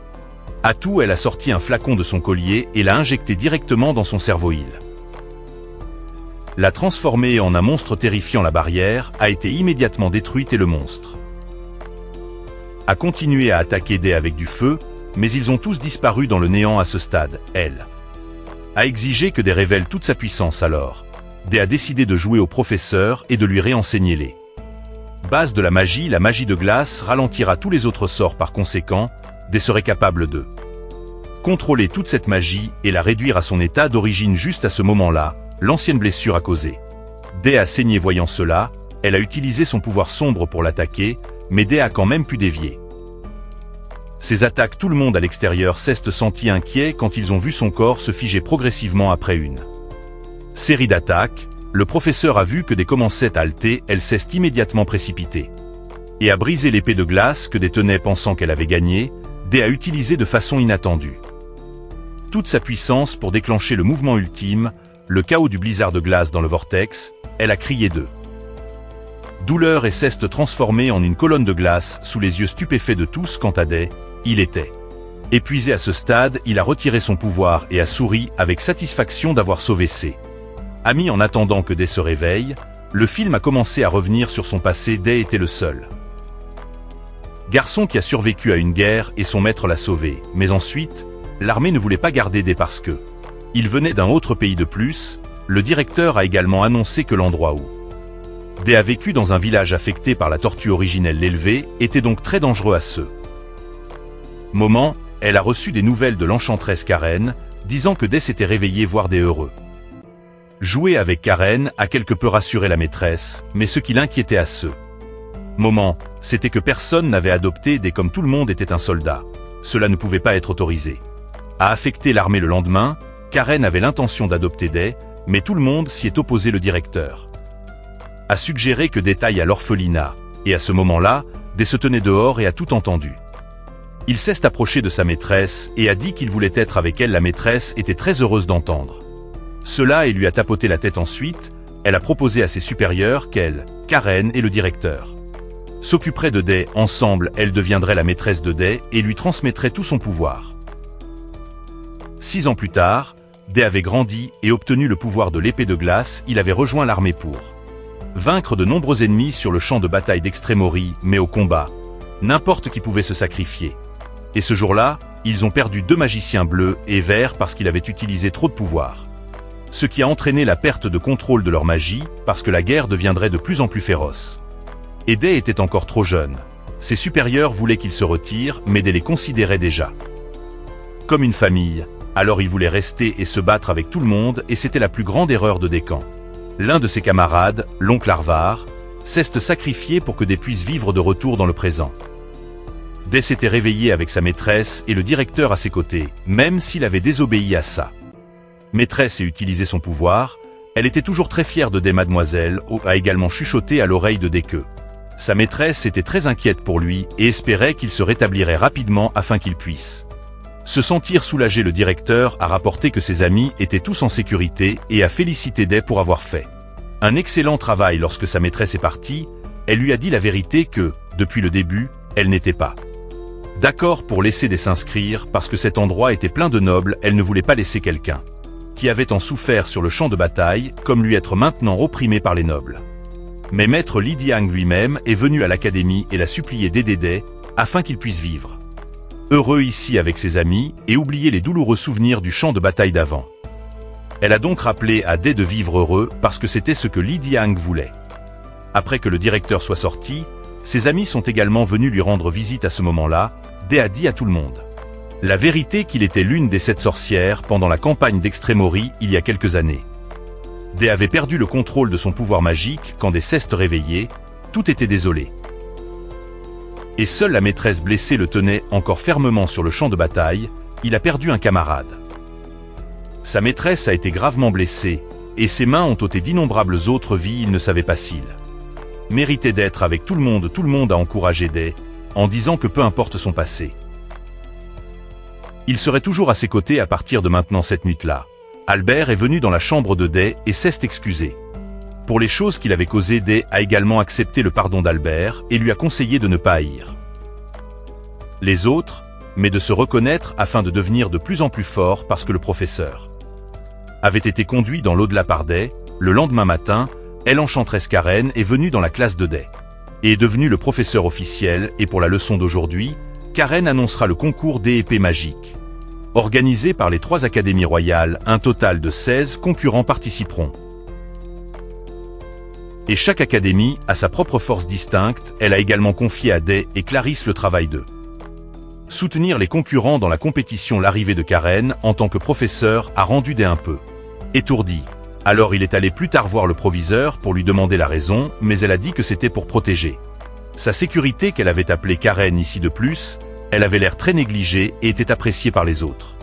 atout. Elle a sorti un flacon de son collier et l'a injecté directement dans son cerveau. Il l'a transformé en un monstre terrifiant. La barrière a été immédiatement détruite et le monstre a continué à attaquer Dai avec du feu, mais ils ont tous disparu dans le néant. À ce stade, elle a exigé que Dai révèle toute sa puissance. Alors, Dai a décidé de jouer au professeur et de lui réenseigner les bases de la magie. La magie de glace ralentira tous les autres sorts. Par conséquent, Dai serait capable de contrôler toute cette magie et la réduire à son état d'origine. Juste à ce moment-là, l'ancienne blessure a causé Dai a saigné. Voyant cela, elle a utilisé son pouvoir sombre pour l'attaquer, mais Dai a quand même pu dévier ses attaques. Tout le monde à l'extérieur s'est senti inquiet quand ils ont vu son corps se figer progressivement. Après une série d'attaques, le professeur a vu que Dai commençait à halter. Elle s'est immédiatement précipitée et a brisé l'épée de glace que Dai tenait. Pensant qu'elle avait gagné, Dai a utilisé de façon inattendue toute sa puissance pour déclencher le mouvement ultime, le chaos du blizzard de glace dans le vortex. Elle a crié de douleur et s'est transformée en une colonne de glace sous les yeux stupéfaits de tous. Quant à Dai, il était épuisé à ce stade. Il a retiré son pouvoir et a souri avec satisfaction d'avoir sauvé ses amis. En attendant que Dai se réveille, le film a commencé à revenir sur son passé. Dai était le seul garçon qui a survécu à une guerre et son maître l'a sauvé. Mais ensuite, l'armée ne voulait pas garder Dai parce que il venait d'un autre pays de plus. Le directeur a également annoncé que l'endroit où Dai a vécu, dans un village affecté par la tortue originelle l'élevée, était donc très dangereux. À ce moment, elle a reçu des nouvelles de l'enchanteresse Karen, disant que Dai s'était réveillé. Voir Dai heureux jouer avec Karen a quelque peu rassuré la maîtresse, mais ce qui l'inquiétait à ce moment, c'était que personne n'avait adopté Dai. Comme tout le monde était un soldat, cela ne pouvait pas être autorisé. a affecté l'armée le lendemain, Karen avait l'intention d'adopter Day, mais tout le monde s'y est opposé. Le directeur a suggéré que Day aille à l'orphelinat, et à ce moment-là, Day se tenait dehors et a tout entendu. Il s'est approché de sa maîtresse et a dit qu'il voulait être avec elle. La maîtresse était très heureuse d'entendre cela et lui a tapoté la tête. Ensuite, elle a proposé à ses supérieurs qu'elle, Karen et le directeur s'occuperaient de Day. Ensemble, elle deviendrait la maîtresse de Day et lui transmettrait tout son pouvoir. 6 ans plus tard, Day avait grandi et obtenu le pouvoir de l'épée de glace. Il avait rejoint l'armée pour vaincre de nombreux ennemis sur le champ de bataille d'Extremory, mais au combat, n'importe qui pouvait se sacrifier. Et ce jour-là, ils ont perdu 2 magiciens bleus et verts parce qu'ils avaient utilisé trop de pouvoir. Ce qui a entraîné la perte de contrôle de leur magie, parce que la guerre deviendrait de plus en plus féroce. Et Day était encore trop jeune. Ses supérieurs voulaient qu'il se retire, mais Day les considérait déjà comme une famille. Alors il voulait rester et se battre avec tout le monde, et c'était la plus grande erreur de Day quand l'un de ses camarades, l'oncle Arvar, s'est sacrifié pour que Day puisse vivre de retour dans le présent. Day s'était réveillé avec sa maîtresse et le directeur à ses côtés, même s'il avait désobéi à sa maîtresse et utilisé son pouvoir. Elle était toujours très fière de Day. Mademoiselle O a également chuchoté à l'oreille de Day que sa maîtresse était très inquiète pour lui et espérait qu'il se rétablirait rapidement afin qu'il puisse se sentir soulagé. Le directeur a rapporté que ses amis étaient tous en sécurité et a félicité Day pour avoir fait un excellent travail. Lorsque sa maîtresse est partie, elle lui a dit la vérité que, depuis le début, elle n'était pas d'accord pour laisser Day s'inscrire parce que cet endroit était plein de nobles. Elle ne voulait pas laisser quelqu'un qui avait tant souffert sur le champ de bataille, comme lui être maintenant opprimé par les nobles. Mais maître Li Diang lui-même est venu à l'académie et l'a supplié d'aider Day, afin qu'il puisse vivre heureux ici avec ses amis, et oublier les douloureux souvenirs du champ de bataille d'avant. Elle a donc rappelé à Day de vivre heureux, parce que c'était ce que Li Diang voulait. Après que le directeur soit sorti, ses amis sont également venus lui rendre visite. À ce moment-là, Day a dit à tout le monde la vérité qu'il était l'une des 7 sorcières pendant la campagne d'Extremory il y a quelques années. Day avait perdu le contrôle de son pouvoir magique quand Day s'est réveillé, tout était désolé. Et seule la maîtresse blessée le tenait encore fermement sur le champ de bataille. Il a perdu un camarade. Sa maîtresse a été gravement blessée, et ses mains ont ôté d'innombrables autres vies. Il ne savait pas s'il méritait d'être avec tout le monde. Tout le monde a encouragé Day, en disant que peu importe son passé, il serait toujours à ses côtés à partir de maintenant. Cette nuit-là, Albert est venu dans la chambre de Day et s'est excusé pour les choses qu'il avait causées. Day a également accepté le pardon d'Albert et lui a conseillé de ne pas haïr les autres, mais de se reconnaître afin de devenir de plus en plus fort, parce que le professeur avait été conduit dans l'au-delà par Day. Le lendemain matin, l'enchanteresse Karen est venue dans la classe de Day et est devenue le professeur officiel, et pour la leçon d'aujourd'hui, Karen annoncera le concours des épées magiques. Organisé par les 3 académies royales, un total de 16 concurrents participeront. Et chaque académie a sa propre force distincte. Elle a également confié à Day et Clarisse le travail de soutenir les concurrents dans la compétition. L'arrivée de Karen en tant que professeur a rendu Day un peu étourdi. Alors il est allé plus tard voir le proviseur pour lui demander la raison, mais elle a dit que c'était pour protéger sa sécurité qu'elle avait appelé Karen ici. De plus, elle avait l'air très négligée et était appréciée par les autres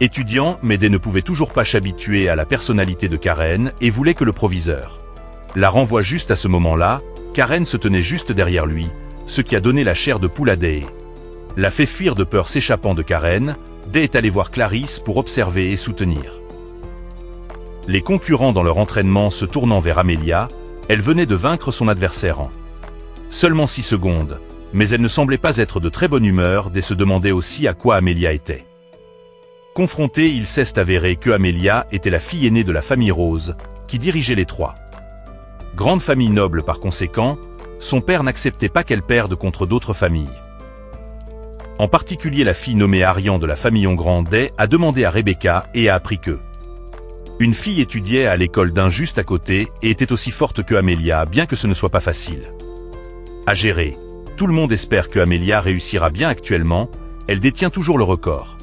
étudiants, mais Day ne pouvait toujours pas s'habituer à la personnalité de Karen et voulait que le proviseur la renvoie. Juste à ce moment-là, Karen se tenait juste derrière lui, ce qui a donné la chair de poule à Day. L'a fait fuir de peur. S'échappant de Karen, Day est allé voir Clarisse pour observer et soutenir les concurrents dans leur entraînement. Se tournant vers Amelia, elle venait de vaincre son adversaire en seulement 6 secondes, mais elle ne semblait pas être de très bonne humeur. Day se demandait aussi à quoi Amelia était confrontée. Il s'est avéré que Amelia était la fille aînée de la famille Rose, qui dirigeait les 3 grandes familles nobles. Par conséquent, son père n'acceptait pas qu'elle perde contre d'autres familles. En particulier la fille nommée Arian de la famille Ongrand. Day a demandé à Rebecca et a appris que une fille étudiait à l'école d'un juste à côté et était aussi forte que Amelia, bien que ce ne soit pas facile à gérer. Tout le monde espère que Amelia réussira bien. Actuellement, elle détient toujours le record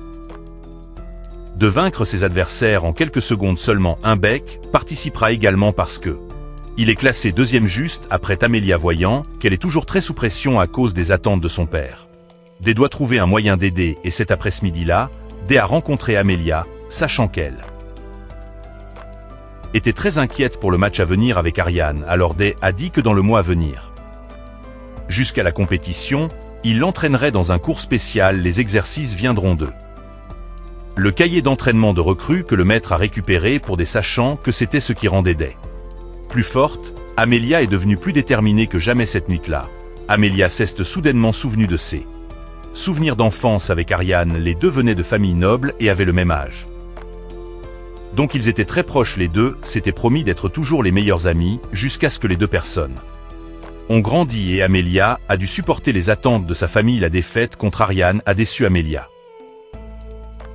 de vaincre ses adversaires en quelques secondes seulement. Un bec participera également parce que il est classé 2e juste après Amelia, voyant qu'elle est toujours très sous pression à cause des attentes de son père. Day doit trouver un moyen d'aider, et c'est après ce midi-là, Day a rencontré Amelia, sachant qu'elle était très inquiète pour le match à venir avec Ariane, alors Day a dit que dans le mois à venir, jusqu'à la compétition, il l'entraînerait dans un cours spécial, les exercices viendront d'eux. Le cahier d'entraînement de recrues que le maître a récupéré pour Day, sachant que c'était ce qui rendait Day plus forte, Amelia est devenue plus déterminée que jamais cette nuit-là. Amelia s'est soudainement souvenue de ses souvenirs d'enfance avec Ariane, les deux venaient de familles nobles et avaient le même âge. Donc ils étaient très proches les deux, s'étaient promis d'être toujours les meilleurs amis, jusqu'à ce que les deux personnes ont grandi et Amelia a dû supporter les attentes de sa famille. La défaite contre Ariane a déçu Amelia.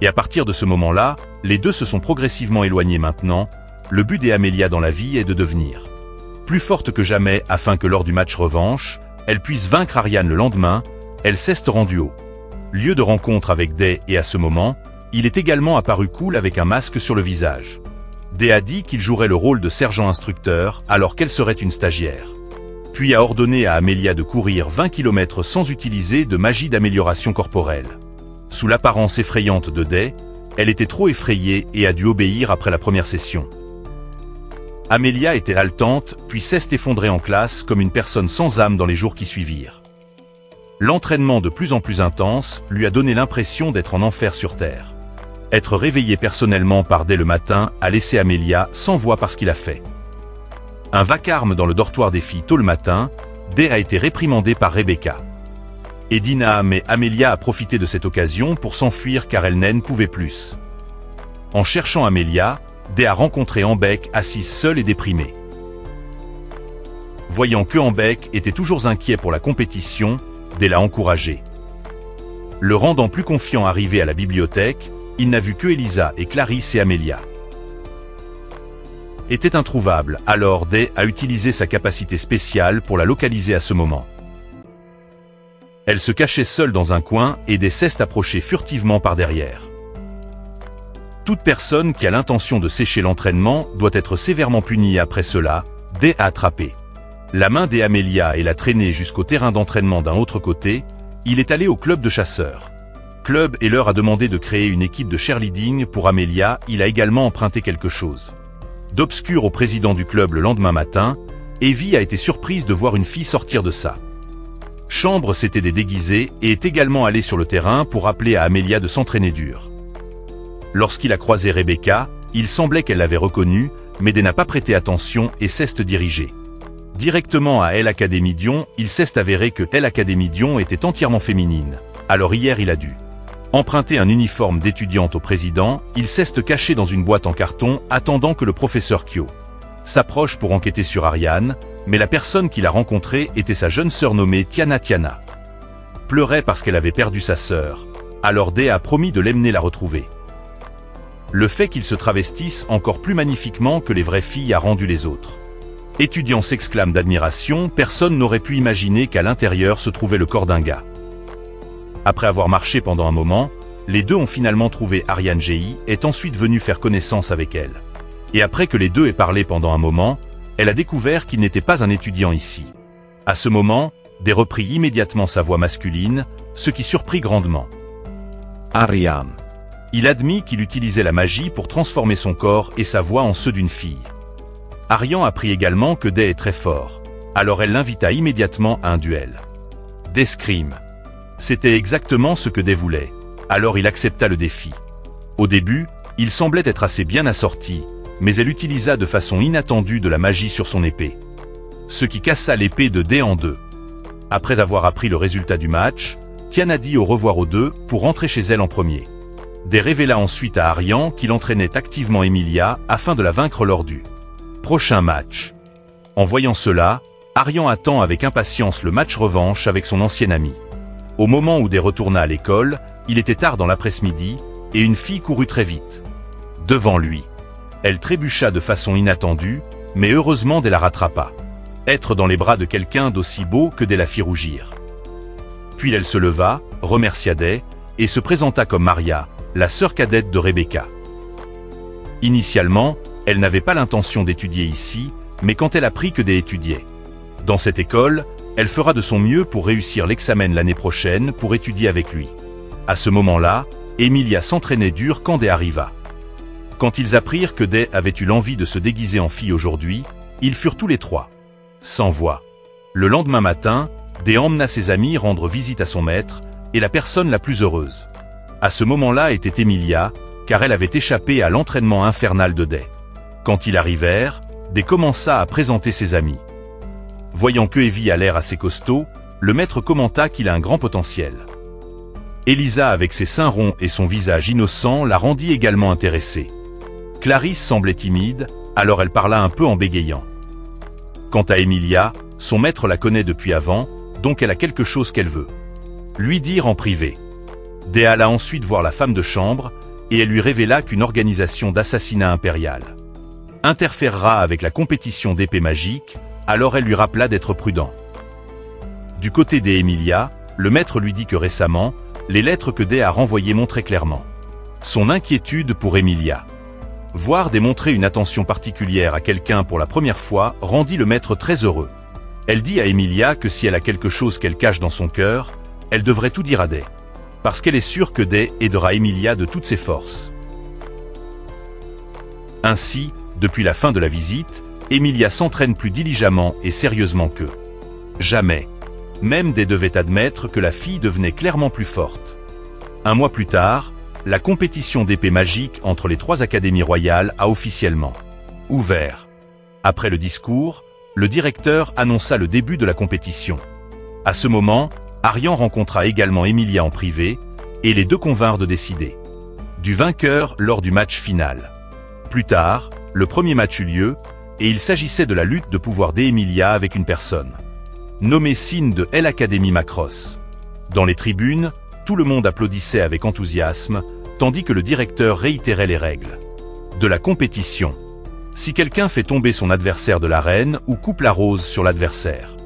Et à partir de ce moment-là, les deux se sont progressivement éloignés. Maintenant, le but d'Amelia dans la vie est de devenir plus forte que jamais afin que lors du match revanche, elle puisse vaincre Ariane le lendemain. Elle s'est rendue au lieu de rencontre avec Day et à ce moment, il est également apparu cool avec un masque sur le visage. Day a dit qu'il jouerait le rôle de sergent instructeur alors qu'elle serait une stagiaire. Puis a ordonné à Amelia de courir 20 km sans utiliser de magie d'amélioration corporelle. Sous l'apparence effrayante de Day, elle était trop effrayée et a dû obéir après la première session. Amelia était haletante, puis s'est effondrée en classe comme une personne sans âme dans les jours qui suivirent. L'entraînement de plus en plus intense lui a donné l'impression d'être en enfer sur Terre. Être réveillé personnellement par Day le matin a laissé Amelia sans voix par ce qu'il a fait. Un vacarme dans le dortoir des filles tôt le matin, Day a été réprimandée par Rebecca et Dina, mais Amelia a profité de cette occasion pour s'enfuir car elle n'en pouvait plus. En cherchant Amelia, Day a rencontré Ambec assise seule et déprimée. Voyant que Ambec était toujours inquiet pour la compétition, Day l'a encouragé. Le rendant plus confiant arrivé à la bibliothèque, il n'a vu que Elisa et Clarisse et Amelia étaient introuvables, alors Day a utilisé sa capacité spéciale pour la localiser à ce moment. Elle se cachait seule dans un coin et Day s'est approchée furtivement par derrière. Toute personne qui a l'intention de sécher l'entraînement doit être sévèrement punie. Après cela, Day a attrapé la main d'Amelia et l'a traînée jusqu'au terrain d'entraînement d'un autre côté. Il est allé au club de chasseurs. Club et leur a demandé de créer une équipe de cheerleading pour Amelia. Il a également emprunté quelque chose d'obscur au président du club. Le lendemain matin, Evie a été surprise de voir une fille sortir de sa chambre, s'était déguisée et est également allée sur le terrain pour rappeler à Amelia de s'entraîner dur. Lorsqu'il a croisé Rebecca, il semblait qu'elle l'avait reconnue, mais Day n'a pas prêté attention et s'est dirigé directement à Elle Academy Dion. Il s'est avéré que Elle Academy Dion était entièrement féminine. Alors hier il a dû emprunter un uniforme d'étudiante au président. Il s'est caché dans une boîte en carton, attendant que le professeur Kyo s'approche pour enquêter sur Ariane, mais la personne qu'il a rencontrée était sa jeune sœur nommée Tiana. Tiana pleurait parce qu'elle avait perdu sa sœur, alors Day a promis de l'emmener la retrouver. Le fait qu'il se travestisse encore plus magnifiquement que les vraies filles a rendu les autres étudiants s'exclament d'admiration. Personne n'aurait pu imaginer qu'à l'intérieur se trouvait le corps d'un gars. Après avoir marché pendant un moment, les deux ont finalement trouvé Ariane. Gi est ensuite venue faire connaissance avec elle. Et après que les deux aient parlé pendant un moment, elle a découvert qu'il n'était pas un étudiant ici. À ce moment, Day reprit immédiatement sa voix masculine, ce qui surprit grandement Ariane. Il admit qu'il utilisait la magie pour transformer son corps et sa voix en ceux d'une fille. Ariane apprit également que Day est très fort, alors elle l'invita immédiatement à un duel d'escrime. C'était exactement ce que Day voulait, alors il accepta le défi. Au début, il semblait être assez bien assorti, mais elle utilisa de façon inattendue de la magie sur son épée, ce qui cassa l'épée de Day en deux. Après avoir appris le résultat du match, Tiana dit au revoir aux deux pour rentrer chez elle en premier. Day révéla ensuite à Ariane qu'il entraînait activement Emilia afin de la vaincre lors du prochain match. En voyant cela, Ariane attend avec impatience le match revanche avec son ancienne amie. Au moment où Day retourna à l'école, il était tard dans l'après-midi, et une fille courut très vite devant lui. Elle trébucha de façon inattendue, mais heureusement Day la rattrapa. Être dans les bras de quelqu'un d'aussi beau que Day la fit rougir. Puis elle se leva, remercia Day, et se présenta comme Maria, la sœur cadette de Rebecca. Initialement, elle n'avait pas l'intention d'étudier ici, mais quand elle apprit que Day étudiait dans cette école, elle fera de son mieux pour réussir l'examen l'année prochaine pour étudier avec lui. À ce moment-là, Emilia s'entraînait dur quand Day arriva. Quand ils apprirent que Day avait eu l'envie de se déguiser en fille aujourd'hui, ils furent tous les trois sans voix. Le lendemain matin, Day emmena ses amis rendre visite à son maître, et la personne la plus heureuse. À ce moment-là était Emilia, car elle avait échappé à l'entraînement infernal de Day. Quand ils arrivèrent, Day commença à présenter ses amis. Voyant que Evie a l'air assez costaud, le maître commenta qu'il a un grand potentiel. Elisa, avec ses seins ronds et son visage innocent, la rendit également intéressée. Clarisse semblait timide, alors elle parla un peu en bégayant. Quant à Emilia, son maître la connaît depuis avant, donc elle a quelque chose qu'elle veut lui dire en privé. Day alla ensuite voir la femme de chambre, et elle lui révéla qu'une organisation d'assassinat impérial interférera avec la compétition d'épée magique, alors elle lui rappela d'être prudent. Du côté d'Emilia, le maître lui dit que récemment, les lettres que Day a renvoyées montraient clairement son inquiétude pour Emilia. Voir Day montrer une attention particulière à quelqu'un pour la première fois rendit le maître très heureux. Elle dit à Emilia que si elle a quelque chose qu'elle cache dans son cœur, elle devrait tout dire à Day, parce qu'elle est sûre que Day aidera Emilia de toutes ses forces. Ainsi, depuis la fin de la visite, Emilia s'entraîne plus diligemment et sérieusement que jamais. Même Day devait admettre que la fille devenait clairement plus forte. Un mois plus tard, la compétition d'épée magique entre les 3 académies royales a officiellement ouvert. Après le discours, le directeur annonça le début de la compétition. À ce moment, Arian rencontra également Emilia en privé, et les deux convinrent de décider du vainqueur lors du match final. Plus tard, le premier match eut lieu, et il s'agissait de la lutte de pouvoir d'Emilia avec une personne nommée Sin de l'Académie Macross. Dans les tribunes, tout le monde applaudissait avec enthousiasme, tandis que le directeur réitérait les règles de la compétition. Si quelqu'un fait tomber son adversaire de l'arène ou coupe la rose sur l'adversaire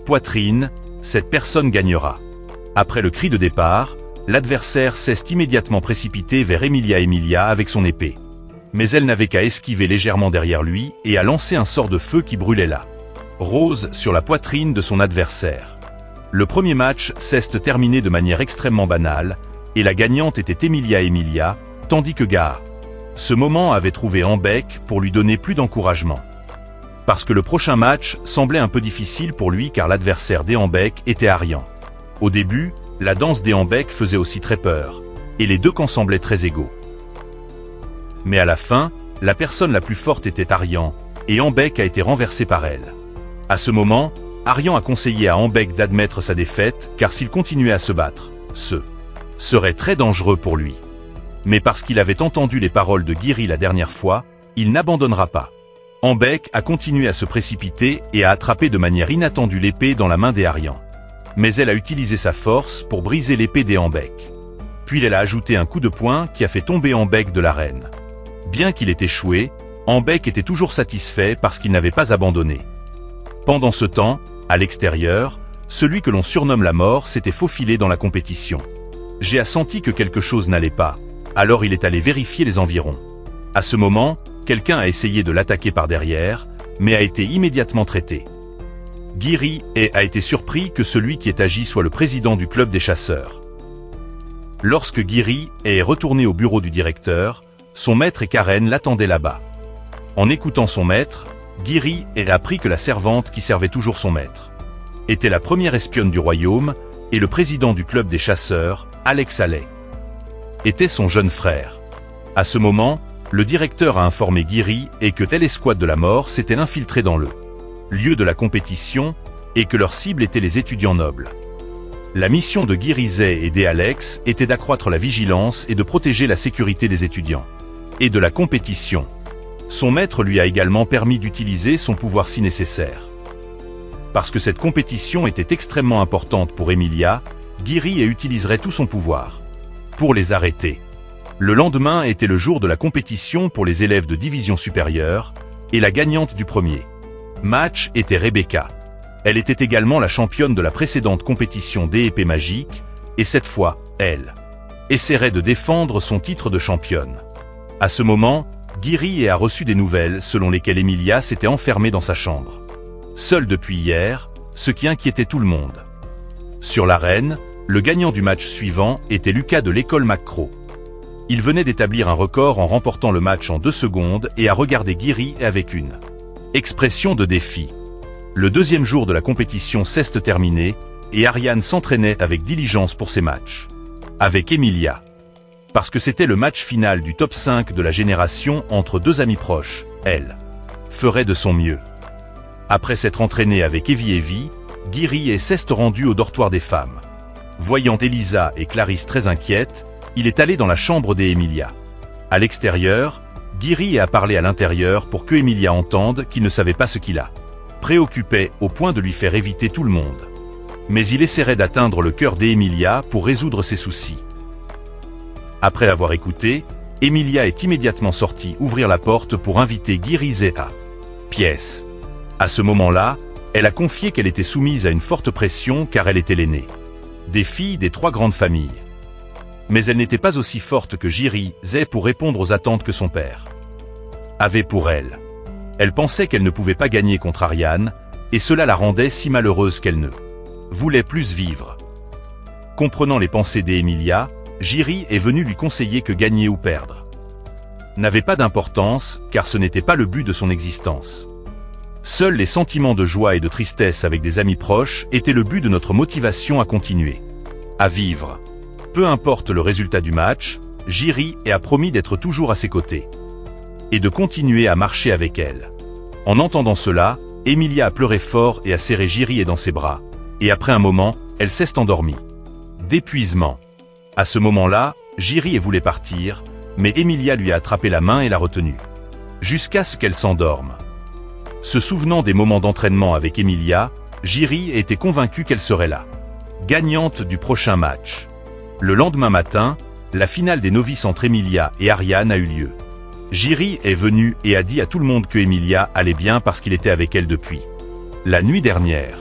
poitrine, cette personne gagnera. Après le cri de départ, l'adversaire s'est immédiatement précipité vers Emilia avec son épée. Mais elle n'avait qu'à esquiver légèrement derrière lui et à lancer un sort de feu qui brûlait la rose sur la poitrine de son adversaire. Le premier match s'est terminé de manière extrêmement banale, et la gagnante était Emilia, tandis que Gaha, ce moment, avait trouvé Ambek pour lui donner plus d'encouragement. Parce que le prochain match semblait un peu difficile pour lui car l'adversaire d'Ambek était Arian. Au début, la danse d'Ambek faisait aussi très peur, et les deux camps semblaient très égaux. Mais à la fin, la personne la plus forte était Arian, et Ambek a été renversé par elle. À ce moment, Arian a conseillé à Ambek d'admettre sa défaite, car s'il continuait à se battre, ce serait très dangereux pour lui. Mais parce qu'il avait entendu les paroles de Giri la dernière fois, il n'abandonnera pas. Ambek a continué à se précipiter et a attrapé de manière inattendue l'épée dans la main d'Arian. Mais elle a utilisé sa force pour briser l'épée d'Ambek. Puis elle a ajouté un coup de poing qui a fait tomber Ambek de l'arène. Bien qu'il ait échoué, Ambek était toujours satisfait parce qu'il n'avait pas abandonné. Pendant ce temps, à l'extérieur, celui que l'on surnomme la mort s'était faufilé dans la compétition. J'ai senti que quelque chose n'allait pas, alors il est allé vérifier les environs. À ce moment, quelqu'un a essayé de l'attaquer par derrière, mais a été immédiatement traité. Giri a été surpris que celui qui est agi soit le président du club des chasseurs. Lorsque Giri est retourné au bureau du directeur, son maître et Karen l'attendaient là-bas. En écoutant son maître, Giri a appris que la servante qui servait toujours son maître était la première espionne du royaume, et le président du club des chasseurs, Alex Allais, était son jeune frère. À ce moment, le directeur a informé Giri et que telle escouade de la mort s'était infiltrée dans le lieu de la compétition et que leur cible était les étudiants nobles. La mission de Girizet et d'Alex était d'accroître la vigilance et de protéger la sécurité des étudiants et de la compétition. Son maître lui a également permis d'utiliser son pouvoir si nécessaire. Parce que cette compétition était extrêmement importante pour Emilia, Giri utiliserait tout son pouvoir pour les arrêter. Le lendemain était le jour de la compétition pour les élèves de division supérieure, et la gagnante du premier match était Rebecca. Elle était également la championne de la précédente compétition d'épée magique, et cette fois, elle essaierait de défendre son titre de championne. À ce moment, Giri a reçu des nouvelles selon lesquelles Emilia s'était enfermée dans sa chambre, seule depuis hier, ce qui inquiétait tout le monde. Sur l'arène, le gagnant du match suivant était Lucas de l'école McCrow. Il venait d'établir un record en remportant le match en 2 secondes et a regardé Guiri avec une expression de défi. Le deuxième jour de la compétition s'est terminé et Ariane s'entraînait avec diligence pour ses matchs avec Emilia. Parce que c'était le match final du top 5 de la génération entre 2 amis proches, elle ferait de son mieux. Après s'être entraînée avec Evie, Guiri s'est rendu au dortoir des femmes. Voyant Elisa et Clarisse très inquiètes, il est allé dans la chambre d'Emilia. À l'extérieur, Guiri a parlé à l'intérieur pour que Emilia entende qu'il ne savait pas ce qui la préoccupait au point de lui faire éviter tout le monde. Mais il essaierait d'atteindre le cœur d'Emilia pour résoudre ses soucis. Après avoir écouté, Emilia est immédiatement sortie ouvrir la porte pour inviter Guiri à pièce. À ce moment-là, elle a confié qu'elle était soumise à une forte pression car elle était l'aînée des filles des 3 grandes familles. Mais elle n'était pas aussi forte que Guiri pour répondre aux attentes que son père avait pour elle. Elle pensait qu'elle ne pouvait pas gagner contre Ariane, et cela la rendait si malheureuse qu'elle ne voulait plus vivre. Comprenant les pensées d'Emilia, Guiri est venu lui conseiller que gagner ou perdre n'avait pas d'importance, car ce n'était pas le but de son existence. Seuls les sentiments de joie et de tristesse avec des amis proches étaient le but de notre motivation à continuer à vivre. Peu importe le résultat du match, Guiri a promis d'être toujours à ses côtés et de continuer à marcher avec elle. En entendant cela, Emilia a pleuré fort et a serré Guiri dans ses bras, et après un moment, elle s'est endormie d'épuisement. À ce moment-là, Guiri voulait partir, mais Emilia lui a attrapé la main et l'a retenue jusqu'à ce qu'elle s'endorme. Se souvenant des moments d'entraînement avec Emilia, Guiri était convaincue qu'elle serait la gagnante du prochain match. Le lendemain matin, la finale des novices entre Emilia et Ariane a eu lieu. Guiri est venu et a dit à tout le monde que Emilia allait bien parce qu'il était avec elle depuis la nuit dernière.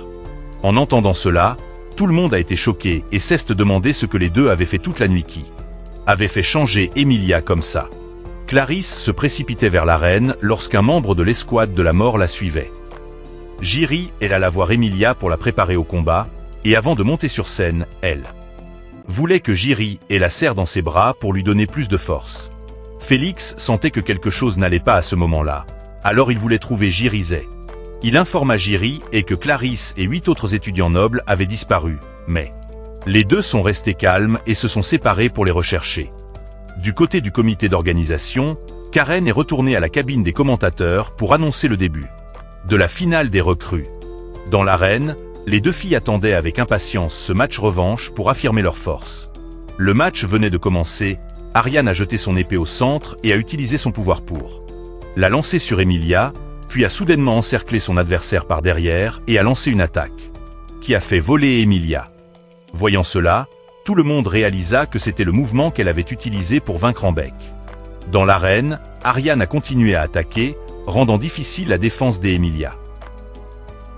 En entendant cela, tout le monde a été choqué et s'est demandé ce que les deux avaient fait toute la nuit qui avait fait changer Emilia comme ça. Clarisse se précipitait vers l'arène lorsqu'un membre de l'escouade de la mort la suivait. Guiri alla voir Emilia pour la préparer au combat, et avant de monter sur scène, elle voulait que Guiri la serre dans ses bras pour lui donner plus de force. Félix sentait que quelque chose n'allait pas à ce moment-là, alors il voulait trouver Guiri. Il informa Guiri que Clarisse et 8 autres étudiants nobles avaient disparu, mais les deux sont restés calmes et se sont séparés pour les rechercher. Du côté du comité d'organisation, Karen est retournée à la cabine des commentateurs pour annoncer le début de la finale des recrues. Dans l'arène, les 2 filles attendaient avec impatience ce match revanche pour affirmer leur force. Le match venait de commencer, Ariane a jeté son épée au centre et a utilisé son pouvoir pour la lancer sur Emilia, puis a soudainement encerclé son adversaire par derrière et a lancé une attaque qui a fait voler Emilia. Voyant cela, tout le monde réalisa que c'était le mouvement qu'elle avait utilisé pour vaincre en bec. Dans l'arène, Ariane a continué à attaquer, rendant difficile la défense d'Emilia.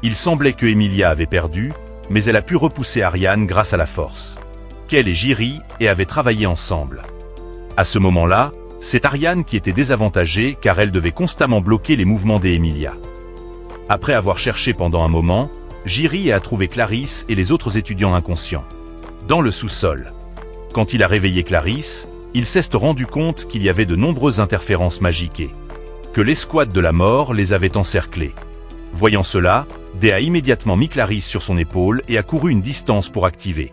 Il semblait que Emilia avait perdu, mais elle a pu repousser Ariane grâce à la force qu'elle et Guiri avaient travaillé ensemble. À ce moment-là, c'est Ariane qui était désavantagée car elle devait constamment bloquer les mouvements d'Emilia. Après avoir cherché pendant un moment, Guiri a trouvé Clarisse et les autres étudiants inconscients dans le sous-sol. Quand il a réveillé Clarisse, il s'est rendu compte qu'il y avait de nombreuses interférences magiques et que l'escouade de la mort les avait encerclés. Voyant cela, Dé a immédiatement mis Clarisse sur son épaule et a couru une distance pour activer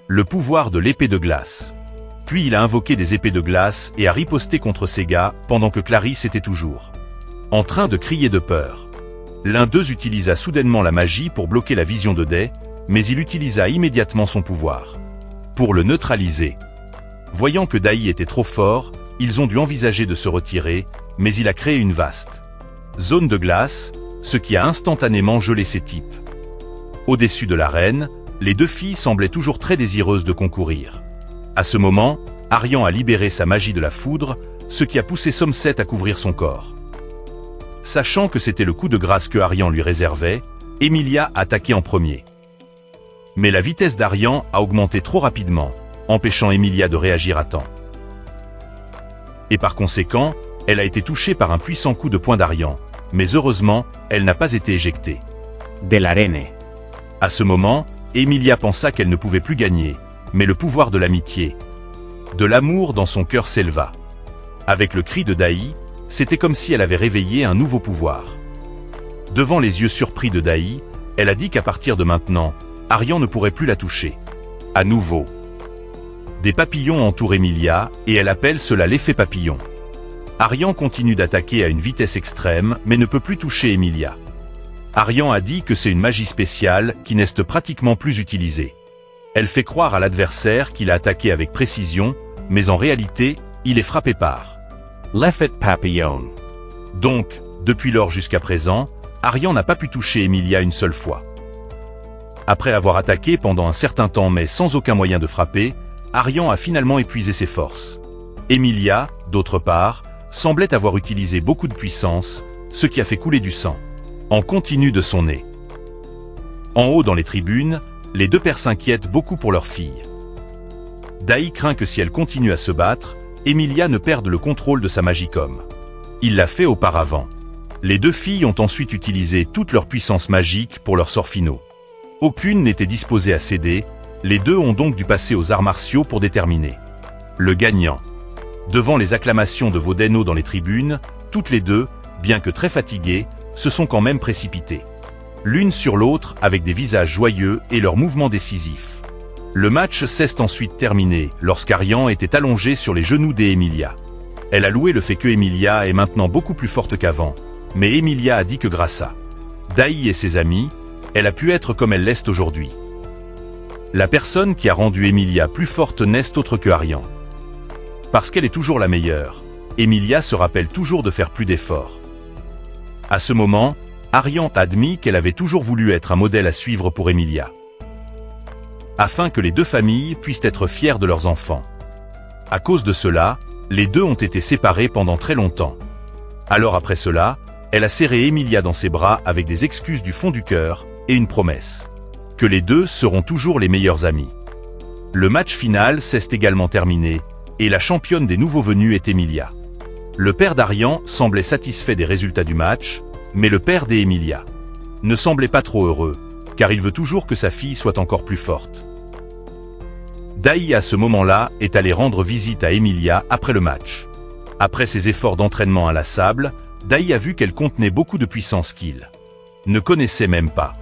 le pouvoir de l'épée de glace. Puis il a invoqué des épées de glace et a riposté contre ses gars pendant que Clarisse était toujours en train de crier de peur. L'un d'eux utilisa soudainement la magie pour bloquer la vision de Dé, mais il utilisa immédiatement son pouvoir pour le neutraliser. Voyant que Daï était trop fort, ils ont dû envisager de se retirer, mais il a créé une vaste zone de glace, ce qui a instantanément gelé ces types. Au-dessus de l'arène, les 2 filles semblaient toujours très désireuses de concourir. À ce moment, Ariane a libéré sa magie de la foudre, ce qui a poussé Somset à couvrir son corps. Sachant que c'était le coup de grâce que Ariane lui réservait, Emilia a attaqué en premier. Mais la vitesse d'Ariane a augmenté trop rapidement, empêchant Emilia de réagir à temps. Et par conséquent, elle a été touchée par un puissant coup de poing d'Ariane, mais heureusement, elle n'a pas été éjectée de l'arène. À ce moment, Emilia pensa qu'elle ne pouvait plus gagner, mais le pouvoir de l'amitié De l'amour dans son cœur s'éleva. Avec le cri de Dai, c'était comme si elle avait réveillé un nouveau pouvoir. Devant les yeux surpris de Dai, elle a dit qu'à partir de maintenant, Arian ne pourrait plus la toucher. À nouveau. Des papillons entourent Emilia, et elle appelle cela l'effet papillon. Arian continue d'attaquer à une vitesse extrême, mais ne peut plus toucher Emilia. Arian a dit que c'est une magie spéciale qui n'est pratiquement plus utilisée. Elle fait croire à l'adversaire qu'il a attaqué avec précision, mais en réalité, il est frappé par l'effet papillon. Donc, depuis lors jusqu'à présent, Arian n'a pas pu toucher Emilia une seule fois. Après avoir attaqué pendant un certain temps mais sans aucun moyen de frapper, Arian a finalement épuisé ses forces. Emilia, d'autre part, semblait avoir utilisé beaucoup de puissance, ce qui a fait couler du sang. En continu de son nez. En haut dans les tribunes, les deux pères s'inquiètent beaucoup pour leur fille. Dai craint que si elle continue à se battre, Emilia ne perde le contrôle de sa Magicom. Il l'a fait auparavant. Les deux filles ont ensuite utilisé toute leur puissance magique pour leurs sorts finaux. Aucune n'était disposée à céder, les deux ont donc dû passer aux arts martiaux pour déterminer le gagnant. Devant les acclamations de Vodeno dans les tribunes, toutes les deux, bien que très fatiguées, se sont quand même précipitées. L'une sur l'autre avec des visages joyeux et leurs mouvements décisifs. Le match s'est ensuite terminé lorsqu'Arian était allongée sur les genoux d'Emilia. Elle a loué le fait que Emilia est maintenant beaucoup plus forte qu'avant, mais Emilia a dit que grâce à Dai et ses amis, elle a pu être comme elle l'est aujourd'hui. La personne qui a rendu Emilia plus forte n'est autre que Arian. Parce qu'elle est toujours la meilleure, Emilia se rappelle toujours de faire plus d'efforts. À ce moment, Arian a admis qu'elle avait toujours voulu être un modèle à suivre pour Emilia. Afin que les deux familles puissent être fières de leurs enfants. À cause de cela, les deux ont été séparés pendant très longtemps. Alors après cela, elle a serré Emilia dans ses bras avec des excuses du fond du cœur et une promesse. Que les deux seront toujours les meilleurs amis. Le match final s'est également terminé, et la championne des nouveaux venus est Emilia. Le père d'Arian semblait satisfait des résultats du match, mais le père d'Emilia ne semblait pas trop heureux, car il veut toujours que sa fille soit encore plus forte. Dai à ce moment-là est allé rendre visite à Emilia après le match. Après ses efforts d'entraînement inlassables, Dai a vu qu'elle contenait beaucoup de puissance qu'il ne connaissait même pas.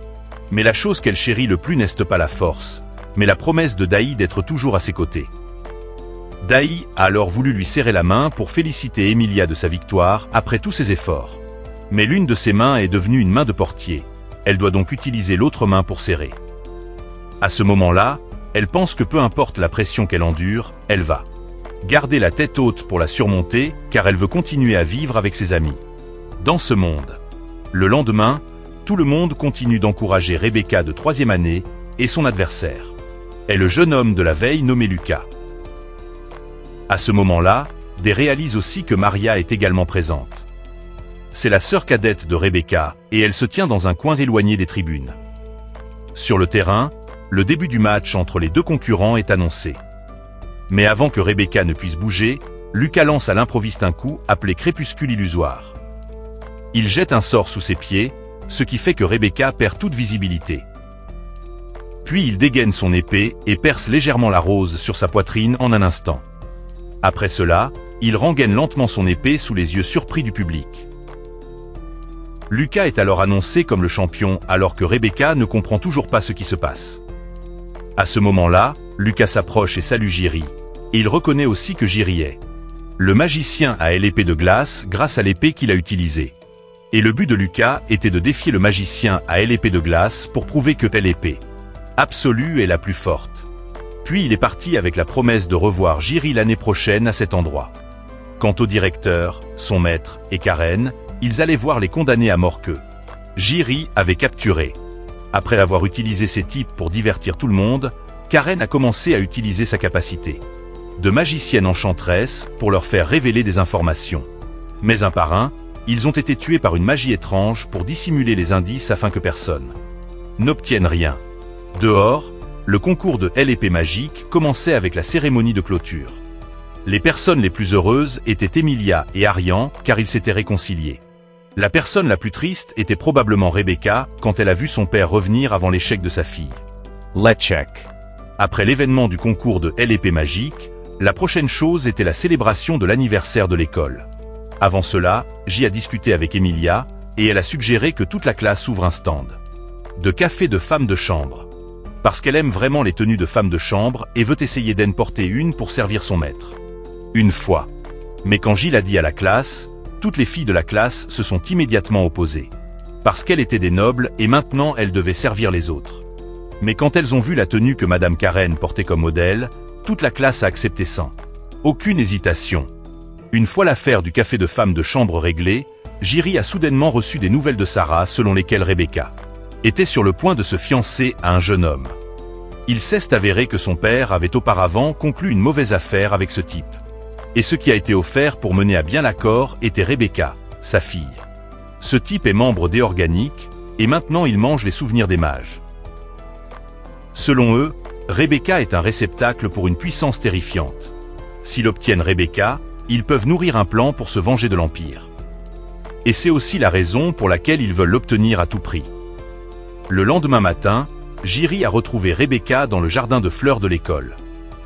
Mais la chose qu'elle chérit le plus n'est pas la force, mais la promesse de Dai d'être toujours à ses côtés. Dai a alors voulu lui serrer la main pour féliciter Emilia de sa victoire après tous ses efforts. Mais l'une de ses mains est devenue une main de portier. Elle doit donc utiliser l'autre main pour serrer. À ce moment-là, elle pense que peu importe la pression qu'elle endure, elle va garder la tête haute pour la surmonter, car elle veut continuer à vivre avec ses amis dans ce monde. Le lendemain, tout le monde continue d'encourager Rebecca de 3e année et son adversaire est le jeune homme de la veille nommé Lucas. À ce moment-là, Dai réalise aussi que Maria est également présente. C'est la sœur cadette de Rebecca et elle se tient dans un coin éloigné des tribunes. Sur le terrain, le début du match entre les deux concurrents est annoncé. Mais avant que Rebecca ne puisse bouger, Lucas lance à l'improviste un coup appelé crépuscule illusoire. Il jette un sort sous ses pieds, ce qui fait que Rebecca perd toute visibilité. Puis il dégaine son épée et perce légèrement la rose sur sa poitrine en un instant. Après cela, il rengaine lentement son épée sous les yeux surpris du public. Lucas est alors annoncé comme le champion alors que Rebecca ne comprend toujours pas ce qui se passe. À ce moment-là, Lucas s'approche et salue Jiri. Et il reconnaît aussi que Jiri est le magicien à l'épée de glace grâce à l'épée qu'il a utilisée. Et le but de Lucas était de défier le magicien à l'épée de glace pour prouver que telle épée absolue est la plus forte. Puis il est parti avec la promesse de revoir Jiri l'année prochaine à cet endroit. Quant au directeur, son maître et Karen, ils allaient voir les condamnés à mort que Jiri avait capturés. Après avoir utilisé ces types pour divertir tout le monde, Karen a commencé à utiliser sa capacité de magicienne enchanteresse pour leur faire révéler des informations. Mais un par un, ils ont été tués par une magie étrange pour dissimuler les indices afin que personne n'obtienne rien. Dehors, le concours de l'épée magique commençait avec la cérémonie de clôture. Les personnes les plus heureuses étaient Emilia et Arian car ils s'étaient réconciliés. La personne la plus triste était probablement Rebecca quand elle a vu son père revenir avant l'échec de sa fille. L'échec. Après l'événement du concours de l'épée magique, La prochaine chose était la célébration de l'anniversaire de l'école. Avant cela, J a discuté avec Emilia, et elle a suggéré que toute la classe ouvre un stand de café de femmes de chambre. Parce qu'elle aime vraiment les tenues de femmes de chambre et veut essayer d'en porter une pour servir son maître. Une fois. Mais quand J l'a dit à la classe, toutes les filles de la classe se sont immédiatement opposées. Parce qu'elles étaient des nobles et maintenant elles devaient servir les autres. Mais quand elles ont vu la tenue que Madame Karen portait comme modèle, toute la classe a accepté sans aucune hésitation. Une fois l'affaire du café de femmes de chambre réglée, Jiri a soudainement reçu des nouvelles de Sarah selon lesquelles Rebecca était sur le point de se fiancer à un jeune homme. Il s'est avéré que son père avait auparavant conclu une mauvaise affaire avec ce type. Et ce qui a été offert pour mener à bien l'accord était Rebecca, sa fille. Ce type est membre des Organiques, et maintenant il mange les souvenirs des mages. Selon eux, Rebecca est un réceptacle pour une puissance terrifiante. S'ils obtiennent Rebecca, ils peuvent nourrir un plan pour se venger de l'Empire. Et c'est aussi la raison pour laquelle ils veulent l'obtenir à tout prix. Le lendemain matin, Jiri a retrouvé Rebecca dans le jardin de fleurs de l'école.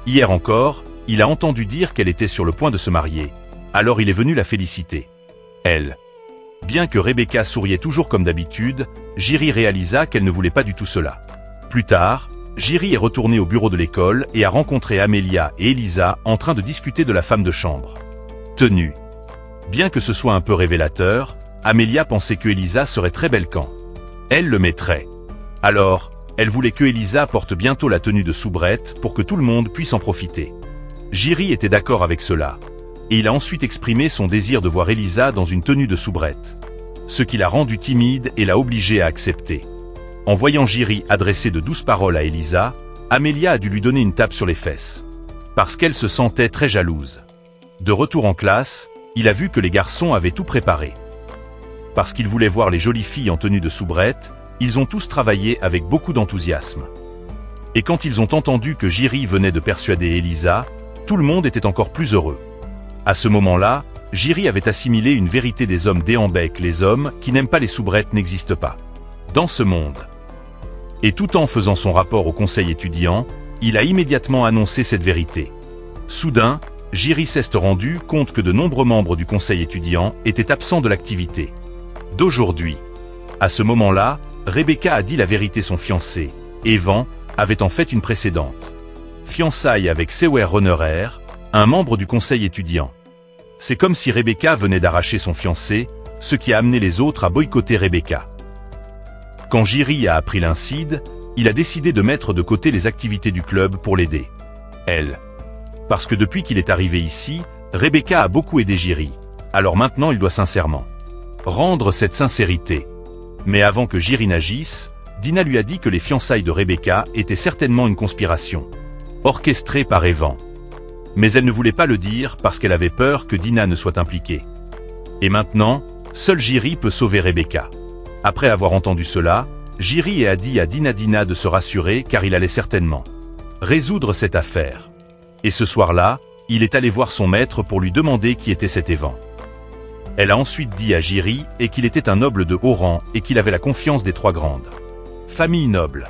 Hier encore, il a entendu dire qu'elle était sur le point de se marier, alors il est venu la féliciter. Elle. Bien que Rebecca souriait toujours comme d'habitude, Jiri réalisa qu'elle ne voulait pas du tout cela. Plus tard, Jiri est retourné au bureau de l'école et a rencontré Amelia et Elisa en train de discuter de la femme de chambre. Tenue. Bien que ce soit un peu révélateur, Amelia pensait que Elisa serait très belle quand elle le mettrait. Alors, elle voulait que Elisa porte bientôt la tenue de soubrette pour que tout le monde puisse en profiter. Jiri était d'accord avec cela, et il a ensuite exprimé son désir de voir Elisa dans une tenue de soubrette. Ce qui l'a rendue timide et l'a obligée à accepter. En voyant Jiri adresser de douces paroles à Elisa, Amelia a dû lui donner une tape sur les fesses. Parce qu'elle se sentait très jalouse. De retour en classe, il a vu que les garçons avaient tout préparé. Parce qu'ils voulaient voir les jolies filles en tenue de soubrette, ils ont tous travaillé avec beaucoup d'enthousiasme. Et quand ils ont entendu que Jiri venait de persuader Elisa, tout le monde était encore plus heureux. À ce moment-là, Jiri avait assimilé une vérité des hommes d'Éambec: les hommes qui n'aiment pas les soubrettes n'existent pas dans ce monde. Et tout en faisant son rapport au conseil étudiant, il a immédiatement annoncé cette vérité. Soudain, Jiri s'est rendu compte que de nombreux membres du conseil étudiant étaient absents de l'activité d'aujourd'hui. À ce moment-là, Rebecca a dit la vérité. Son fiancé, Evan, avait en fait une précédente fiançailles avec Sewer Runnerer, un membre du conseil étudiant. C'est comme si Rebecca venait d'arracher son fiancé, ce qui a amené les autres à boycotter Rebecca. Quand Jiri a appris l'incide, il a décidé de mettre de côté les activités du club pour l'aider. Elle. Parce que depuis qu'il est arrivé ici, Rebecca a beaucoup aidé Jiri. Alors maintenant il doit sincèrement rendre cette sincérité. Mais avant que Jiri n'agisse, Dina lui a dit que les fiançailles de Rebecca étaient certainement une conspiration orchestrée par Evan. Mais elle ne voulait pas le dire parce qu'elle avait peur que Dina ne soit impliquée. Et maintenant, seul Jiri peut sauver Rebecca. Après avoir entendu cela, Jiri a dit à Dina de se rassurer car il allait certainement résoudre cette affaire. Et ce soir-là, il est allé voir son maître pour lui demander qui était cet Evan. Elle a ensuite dit à Jiri et qu'il était un noble de haut rang et qu'il avait la confiance des trois grandes familles nobles.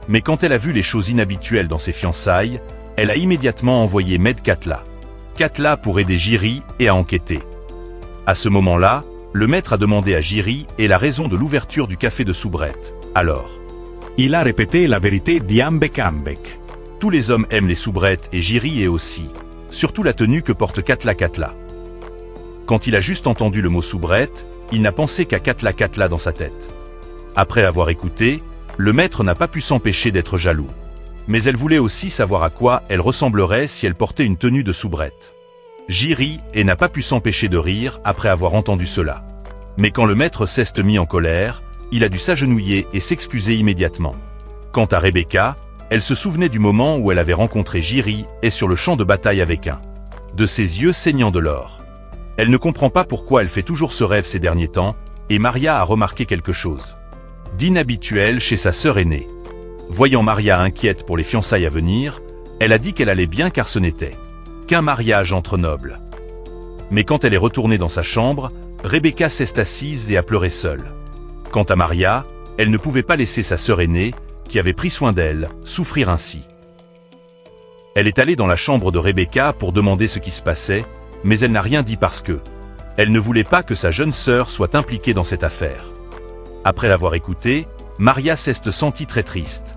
Mais quand elle a vu les choses inhabituelles dans ses fiançailles, elle a immédiatement envoyé Med Katla pour aider Jiri et à enquêter. À ce moment-là, le maître a demandé à Jiri et la raison de l'ouverture du café de soubrette. Alors, il a répété la vérité d'Iambek. Tous les hommes aiment les soubrettes et Jiri est aussi. Surtout la tenue que porte Katla. Quand il a juste entendu le mot soubrette, il n'a pensé qu'à Katla dans sa tête. Après avoir écouté, le maître n'a pas pu s'empêcher d'être jaloux. Mais elle voulait aussi savoir à quoi elle ressemblerait si elle portait une tenue de soubrette. Jiri n'a pas pu s'empêcher de rire après avoir entendu cela. Mais quand le maître s'est mis en colère, il a dû s'agenouiller et s'excuser immédiatement. Quant à Rebecca, elle se souvenait du moment où elle avait rencontré Jiri et sur le champ de bataille avec un de ses yeux saignant de l'or. Elle ne comprend pas pourquoi elle fait toujours ce rêve ces derniers temps, et Maria a remarqué quelque chose d'inhabituel chez sa sœur aînée. Voyant Maria inquiète pour les fiançailles à venir, elle a dit qu'elle allait bien car ce n'était qu'un mariage entre nobles. Mais quand elle est retournée dans sa chambre, Rebecca s'est assise et a pleuré seule. Quant à Maria, elle ne pouvait pas laisser sa sœur aînée, qui avait pris soin d'elle, souffrir ainsi. Elle est allée dans la chambre de Rebecca pour demander ce qui se passait, mais elle n'a rien dit parce que elle ne voulait pas que sa jeune sœur soit impliquée dans cette affaire. Après l'avoir écoutée, Maria s'est sentie très triste.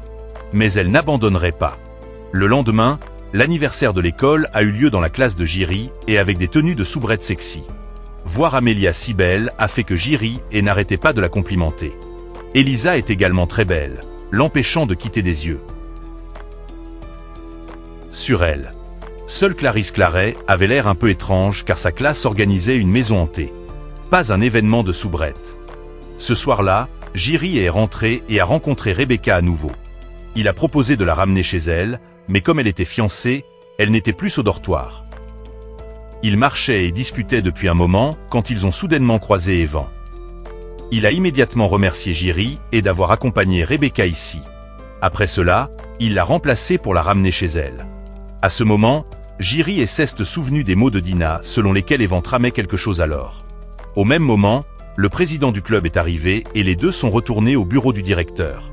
Mais elle n'abandonnerait pas. Le lendemain, l'anniversaire de l'école a eu lieu dans la classe de Jiri et avec des tenues de soubrette sexy. Voir Amelia si belle a fait que Jiri n'arrêtait pas de la complimenter. Elisa est également très belle, l'empêchant de quitter des yeux sur elle. Seule Clarisse Claret avait l'air un peu étrange car sa classe organisait une maison hantée. Pas un événement de soubrette. Ce soir-là, Jiri est rentrée et a rencontré Rebecca à nouveau. Il a proposé de la ramener chez elle, mais comme elle était fiancée, elle n'était plus au dortoir. Ils marchaient et discutaient depuis un moment quand ils ont soudainement croisé Evan. Il a immédiatement remercié Jiri et d'avoir accompagné Rebecca ici. Après cela, il l'a remplacée pour la ramener chez elle. À ce moment, Jiri s'est souvenu des mots de Dina selon lesquels Evan tramait quelque chose alors. Au même moment, le président du club est arrivé et les deux sont retournés au bureau du directeur.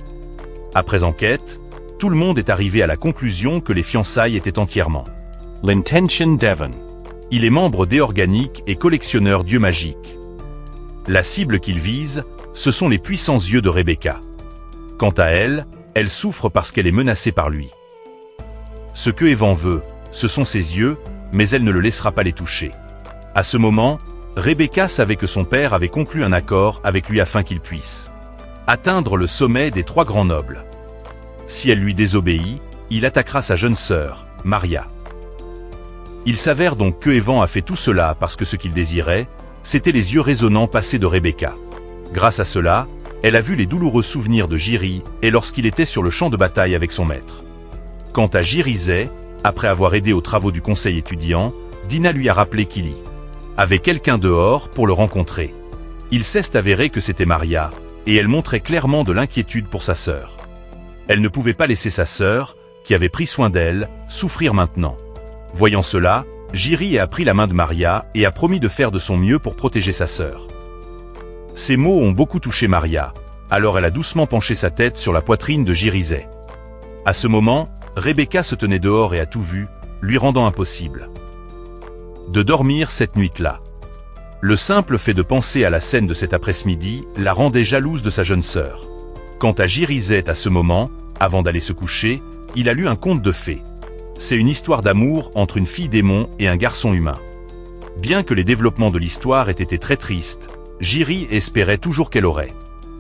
Après enquête, tout le monde est arrivé à la conclusion que les fiançailles étaient entièrement l'intention d'Evan. Il est membre d'E-Organique et collectionneur d'yeux magiques. La cible qu'il vise, ce sont les puissants yeux de Rebecca. Quant à elle, elle souffre parce qu'elle est menacée par lui. Ce que Evan veut, ce sont ses yeux, mais elle ne le laissera pas les toucher. À ce moment, Rebecca savait que son père avait conclu un accord avec lui afin qu'il puisse atteindre le sommet des 3 grands nobles. Si elle lui désobéit, il attaquera sa jeune sœur, Maria. Il s'avère donc que Evan a fait tout cela parce que ce qu'il désirait, c'était les yeux résonnants passés de Rebecca. Grâce à cela, elle a vu les douloureux souvenirs de Jiri et lorsqu'il était sur le champ de bataille avec son maître. Quant à Jirizet, après avoir aidé aux travaux du conseil étudiant, Dina lui a rappelé qu'il y avait quelqu'un dehors pour le rencontrer. Il s'est avéré que c'était Maria, et elle montrait clairement de l'inquiétude pour sa sœur. Elle ne pouvait pas laisser sa sœur, qui avait pris soin d'elle, souffrir maintenant. Voyant cela, Jiri a pris la main de Maria et a promis de faire de son mieux pour protéger sa sœur. Ces mots ont beaucoup touché Maria, alors elle a doucement penché sa tête sur la poitrine de Jirizet. À ce moment, Rebecca se tenait dehors et a tout vu, lui rendant impossible de dormir cette nuit-là. Le simple fait de penser à la scène de cet après-midi la rendait jalouse de sa jeune sœur. Quant à Jirizet à ce moment, avant d'aller se coucher, il a lu un conte de fées. C'est une histoire d'amour entre une fille démon et un garçon humain. Bien que les développements de l'histoire aient été très tristes, Jiri espérait toujours qu'elle aurait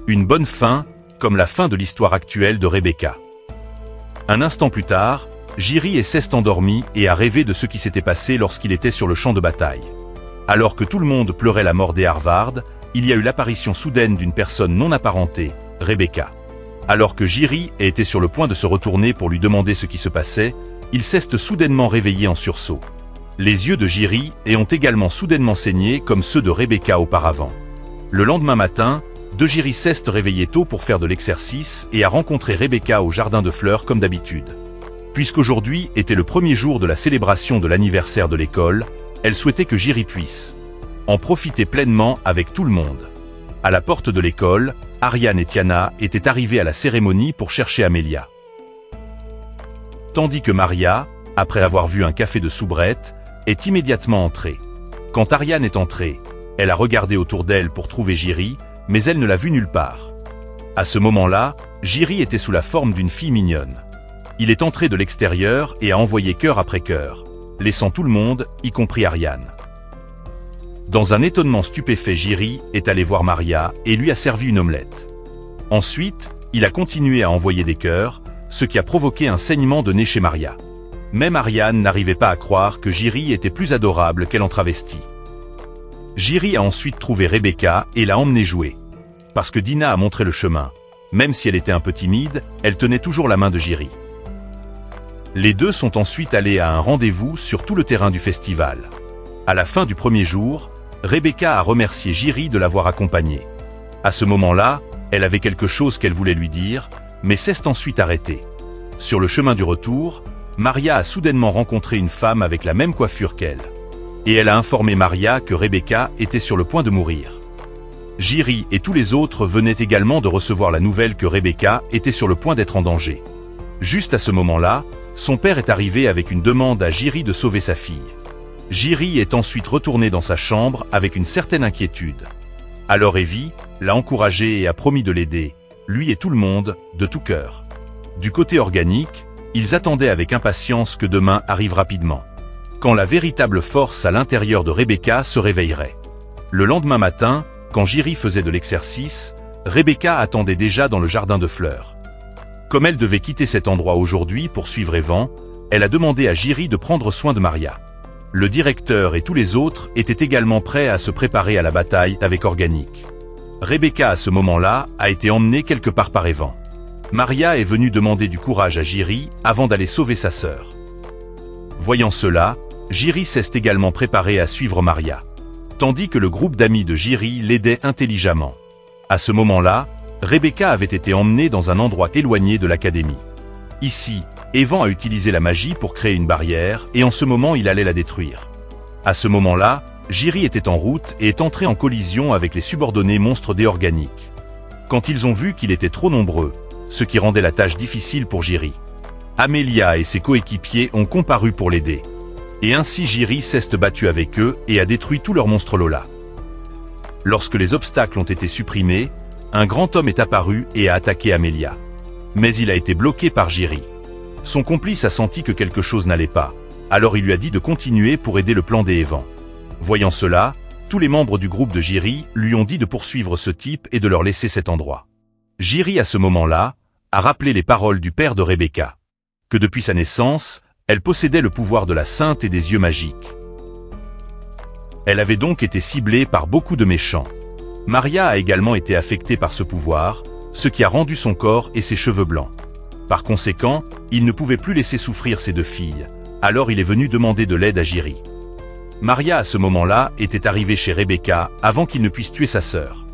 une bonne fin, comme la fin de l'histoire actuelle de Rebecca. Un instant plus tard, Jiri s'est endormi et a rêvé de ce qui s'était passé lorsqu'il était sur le champ de bataille. Alors que tout le monde pleurait la mort des Harvard, il y a eu l'apparition soudaine d'une personne non apparentée, Rebecca. Alors que Jiri était sur le point de se retourner pour lui demander ce qui se passait, il s'est soudainement réveillé en sursaut. Les yeux de Jiri ont également soudainement saigné comme ceux de Rebecca auparavant. Le lendemain matin, Jiri s'est réveillé tôt pour faire de l'exercice et a rencontré Rebecca au jardin de fleurs comme d'habitude. Puisqu'aujourd'hui était le premier jour de la célébration de l'anniversaire de l'école, elle souhaitait que Jiri puisse en profiter pleinement avec tout le monde. À la porte de l'école, Ariane et Tiana étaient arrivées à la cérémonie pour chercher Amelia. Tandis que Maria, après avoir vu un café de soubrette, est immédiatement entrée. Quand Ariane est entrée, elle a regardé autour d'elle pour trouver Jiri, mais elle ne l'a vu nulle part. À ce moment-là, Jiri était sous la forme d'une fille mignonne. Il est entré de l'extérieur et a envoyé cœur après cœur, laissant tout le monde, y compris Ariane. Dans un étonnement stupéfait, Jiri est allé voir Maria et lui a servi une omelette. Ensuite, il a continué à envoyer des cœurs, ce qui a provoqué un saignement de nez chez Maria. Même Ariane n'arrivait pas à croire que Jiri était plus adorable qu'elle en travestit. Jiri a ensuite trouvé Rebecca et l'a emmenée jouer. Parce que Dina a montré le chemin. Même si elle était un peu timide, elle tenait toujours la main de Jiri. Les deux sont ensuite allés à un rendez-vous sur tout le terrain du festival. À la fin du premier jour, Rebecca a remercié Jiri de l'avoir accompagnée. À ce moment-là, elle avait quelque chose qu'elle voulait lui dire, mais s'est ensuite arrêtée. Sur le chemin du retour, Maria a soudainement rencontré une femme avec la même coiffure qu'elle. Et elle a informé Maria que Rebecca était sur le point de mourir. Jiri et tous les autres venaient également de recevoir la nouvelle que Rebecca était sur le point d'être en danger. Juste à ce moment-là, son père est arrivé avec une demande à Jiry de sauver sa fille. Jiry est ensuite retourné dans sa chambre avec une certaine inquiétude. Alors Evie l'a encouragé et a promis de l'aider, lui et tout le monde, de tout cœur. Du côté organique, ils attendaient avec impatience que demain arrive rapidement, quand la véritable force à l'intérieur de Rebecca se réveillerait. Le lendemain matin, quand Jiry faisait de l'exercice, Rebecca attendait déjà dans le jardin de fleurs. Comme elle devait quitter cet endroit aujourd'hui pour suivre Evan, elle a demandé à Jiry de prendre soin de Maria. Le directeur et tous les autres étaient également prêts à se préparer à la bataille avec Organique. Rebecca à ce moment-là a été emmenée quelque part par Evan. Maria est venue demander du courage à Jiry avant d'aller sauver sa sœur. Voyant cela, Jiry s'est également préparé à suivre Maria, tandis que le groupe d'amis de Jiry l'aidait intelligemment. À ce moment-là, Rebecca avait été emmenée dans un endroit éloigné de l'académie. Ici, Evan a utilisé la magie pour créer une barrière et en ce moment il allait la détruire. À ce moment-là, Jiry était en route et est entré en collision avec les subordonnés monstres des organiques. Quand ils ont vu qu'il était trop nombreux, ce qui rendait la tâche difficile pour Jiry, Amelia et ses coéquipiers ont comparu pour l'aider. Et ainsi Jiry s'est battu avec eux et a détruit tous leurs monstres Lola. Lorsque les obstacles ont été supprimés, un grand homme est apparu et a attaqué Amelia. Mais il a été bloqué par Jiry. Son complice a senti que quelque chose n'allait pas, alors il lui a dit de continuer pour aider le plan des Evans. Voyant cela, tous les membres du groupe de Jiry lui ont dit de poursuivre ce type et de leur laisser cet endroit. Jiry à ce moment-là, a rappelé les paroles du père de Rebecca, que depuis sa naissance, elle possédait le pouvoir de la sainte et des yeux magiques. Elle avait donc été ciblée par beaucoup de méchants. Maria a également été affectée par ce pouvoir, ce qui a rendu son corps et ses cheveux blancs. Par conséquent, il ne pouvait plus laisser souffrir ses deux filles, alors il est venu demander de l'aide à Jiry. Maria à ce moment-là était arrivée chez Rebecca avant qu'il ne puisse tuer sa sœur.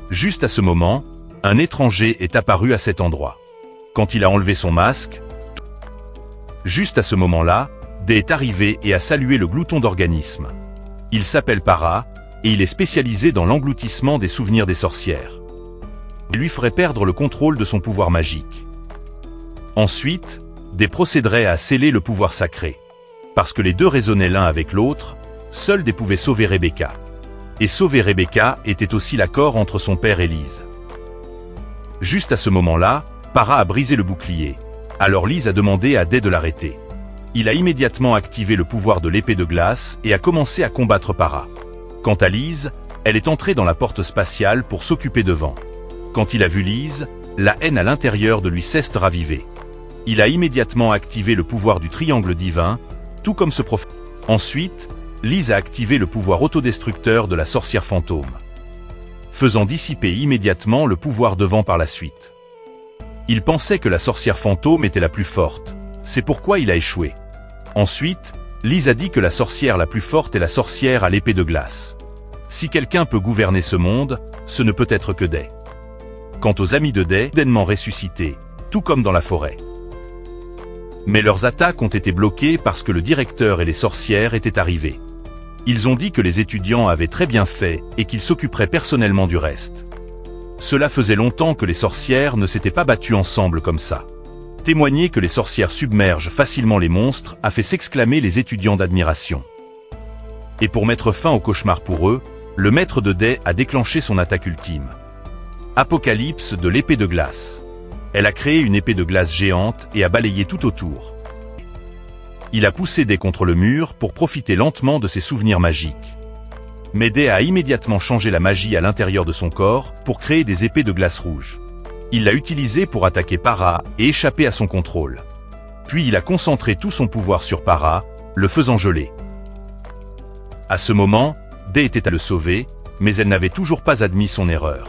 Juste à ce moment, un étranger est apparu à cet endroit. Quand il a enlevé son masque, juste à ce moment-là, Day est arrivé et a salué le glouton d'organisme. Il s'appelle Para, et il est spécialisé dans l'engloutissement des souvenirs des sorcières. Il lui ferait perdre le contrôle de son pouvoir magique. Ensuite, Day procéderait à sceller le pouvoir sacré. Parce que les deux résonnaient l'un avec l'autre, seul Day pouvait sauver Rebecca. Et sauver Rebecca était aussi l'accord entre son père et Liz. Juste à ce moment-là, Para a brisé le bouclier. Alors Liz a demandé à Day de l'arrêter. Il a immédiatement activé le pouvoir de l'épée de glace et a commencé à combattre Para. Quant à Liz, elle est entrée dans la porte spatiale pour s'occuper de Van. Quand il a vu Liz, la haine à l'intérieur de lui s'est ravivée. Il a immédiatement activé le pouvoir du triangle divin, tout comme ce prophète. Ensuite, Liz a activé le pouvoir autodestructeur de la sorcière fantôme, faisant dissiper immédiatement le pouvoir de Van par la suite. Il pensait que la sorcière fantôme était la plus forte, c'est pourquoi il a échoué. Ensuite, Liz a dit que la sorcière la plus forte est la sorcière à l'épée de glace. Si quelqu'un peut gouverner ce monde, ce ne peut être que Day. Quant aux amis de Day, soudainement ressuscités, tout comme dans la forêt. Mais leurs attaques ont été bloquées parce que le directeur et les sorcières étaient arrivés. Ils ont dit que les étudiants avaient très bien fait et qu'ils s'occuperaient personnellement du reste. Cela faisait longtemps que les sorcières ne s'étaient pas battues ensemble comme ça. Témoigner que les sorcières submergent facilement les monstres a fait s'exclamer les étudiants d'admiration. Et pour mettre fin au cauchemar pour eux, le maître de Day a déclenché son attaque ultime. Apocalypse de l'épée de glace. Elle a créé une épée de glace géante et a balayé tout autour. Il a poussé Day contre le mur pour profiter lentement de ses souvenirs magiques. Mais Day a immédiatement changé la magie à l'intérieur de son corps pour créer des épées de glace rouge. Il l'a utilisée pour attaquer Para et échapper à son contrôle. Puis il a concentré tout son pouvoir sur Para, le faisant geler. À ce moment, Day était à le sauver, mais elle n'avait toujours pas admis son erreur.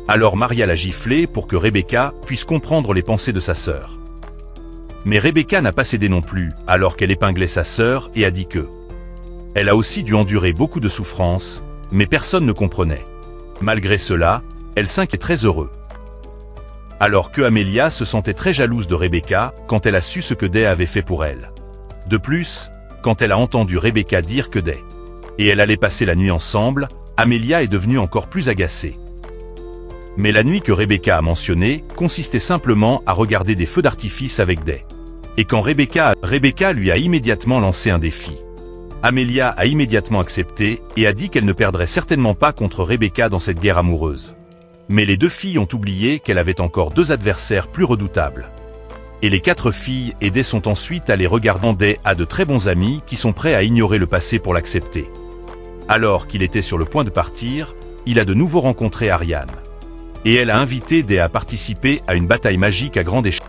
Alors Maria l'a giflé pour que Rebecca puisse comprendre les pensées de sa sœur. Mais Rebecca n'a pas cédé non plus, alors qu'elle épinglait sa sœur et a dit que elle a aussi dû endurer beaucoup de souffrances, mais personne ne comprenait. Malgré cela, elle s'inquiétait très heureux. Alors que Amelia se sentait très jalouse de Rebecca quand elle a su ce que Day avait fait pour elle. De plus, quand elle a entendu Rebecca dire que Day et elle allaient passer la nuit ensemble, Amelia est devenue encore plus agacée. Mais la nuit que Rebecca a mentionnée consistait simplement à regarder des feux d'artifice avec Day. Et quand Rebecca lui a immédiatement lancé un défi. Amelia a immédiatement accepté et a dit qu'elle ne perdrait certainement pas contre Rebecca dans cette guerre amoureuse. Mais les 2 filles ont oublié qu'elle avait encore 2 adversaires plus redoutables. Et les 4 filles aidées sont ensuite allées regarder à de très bons amis qui sont prêts à ignorer le passé pour l'accepter. Alors qu'il était sur le point de partir, il a de nouveau rencontré Ariane. Et elle a invité Day à participer à une bataille magique à grande échelle.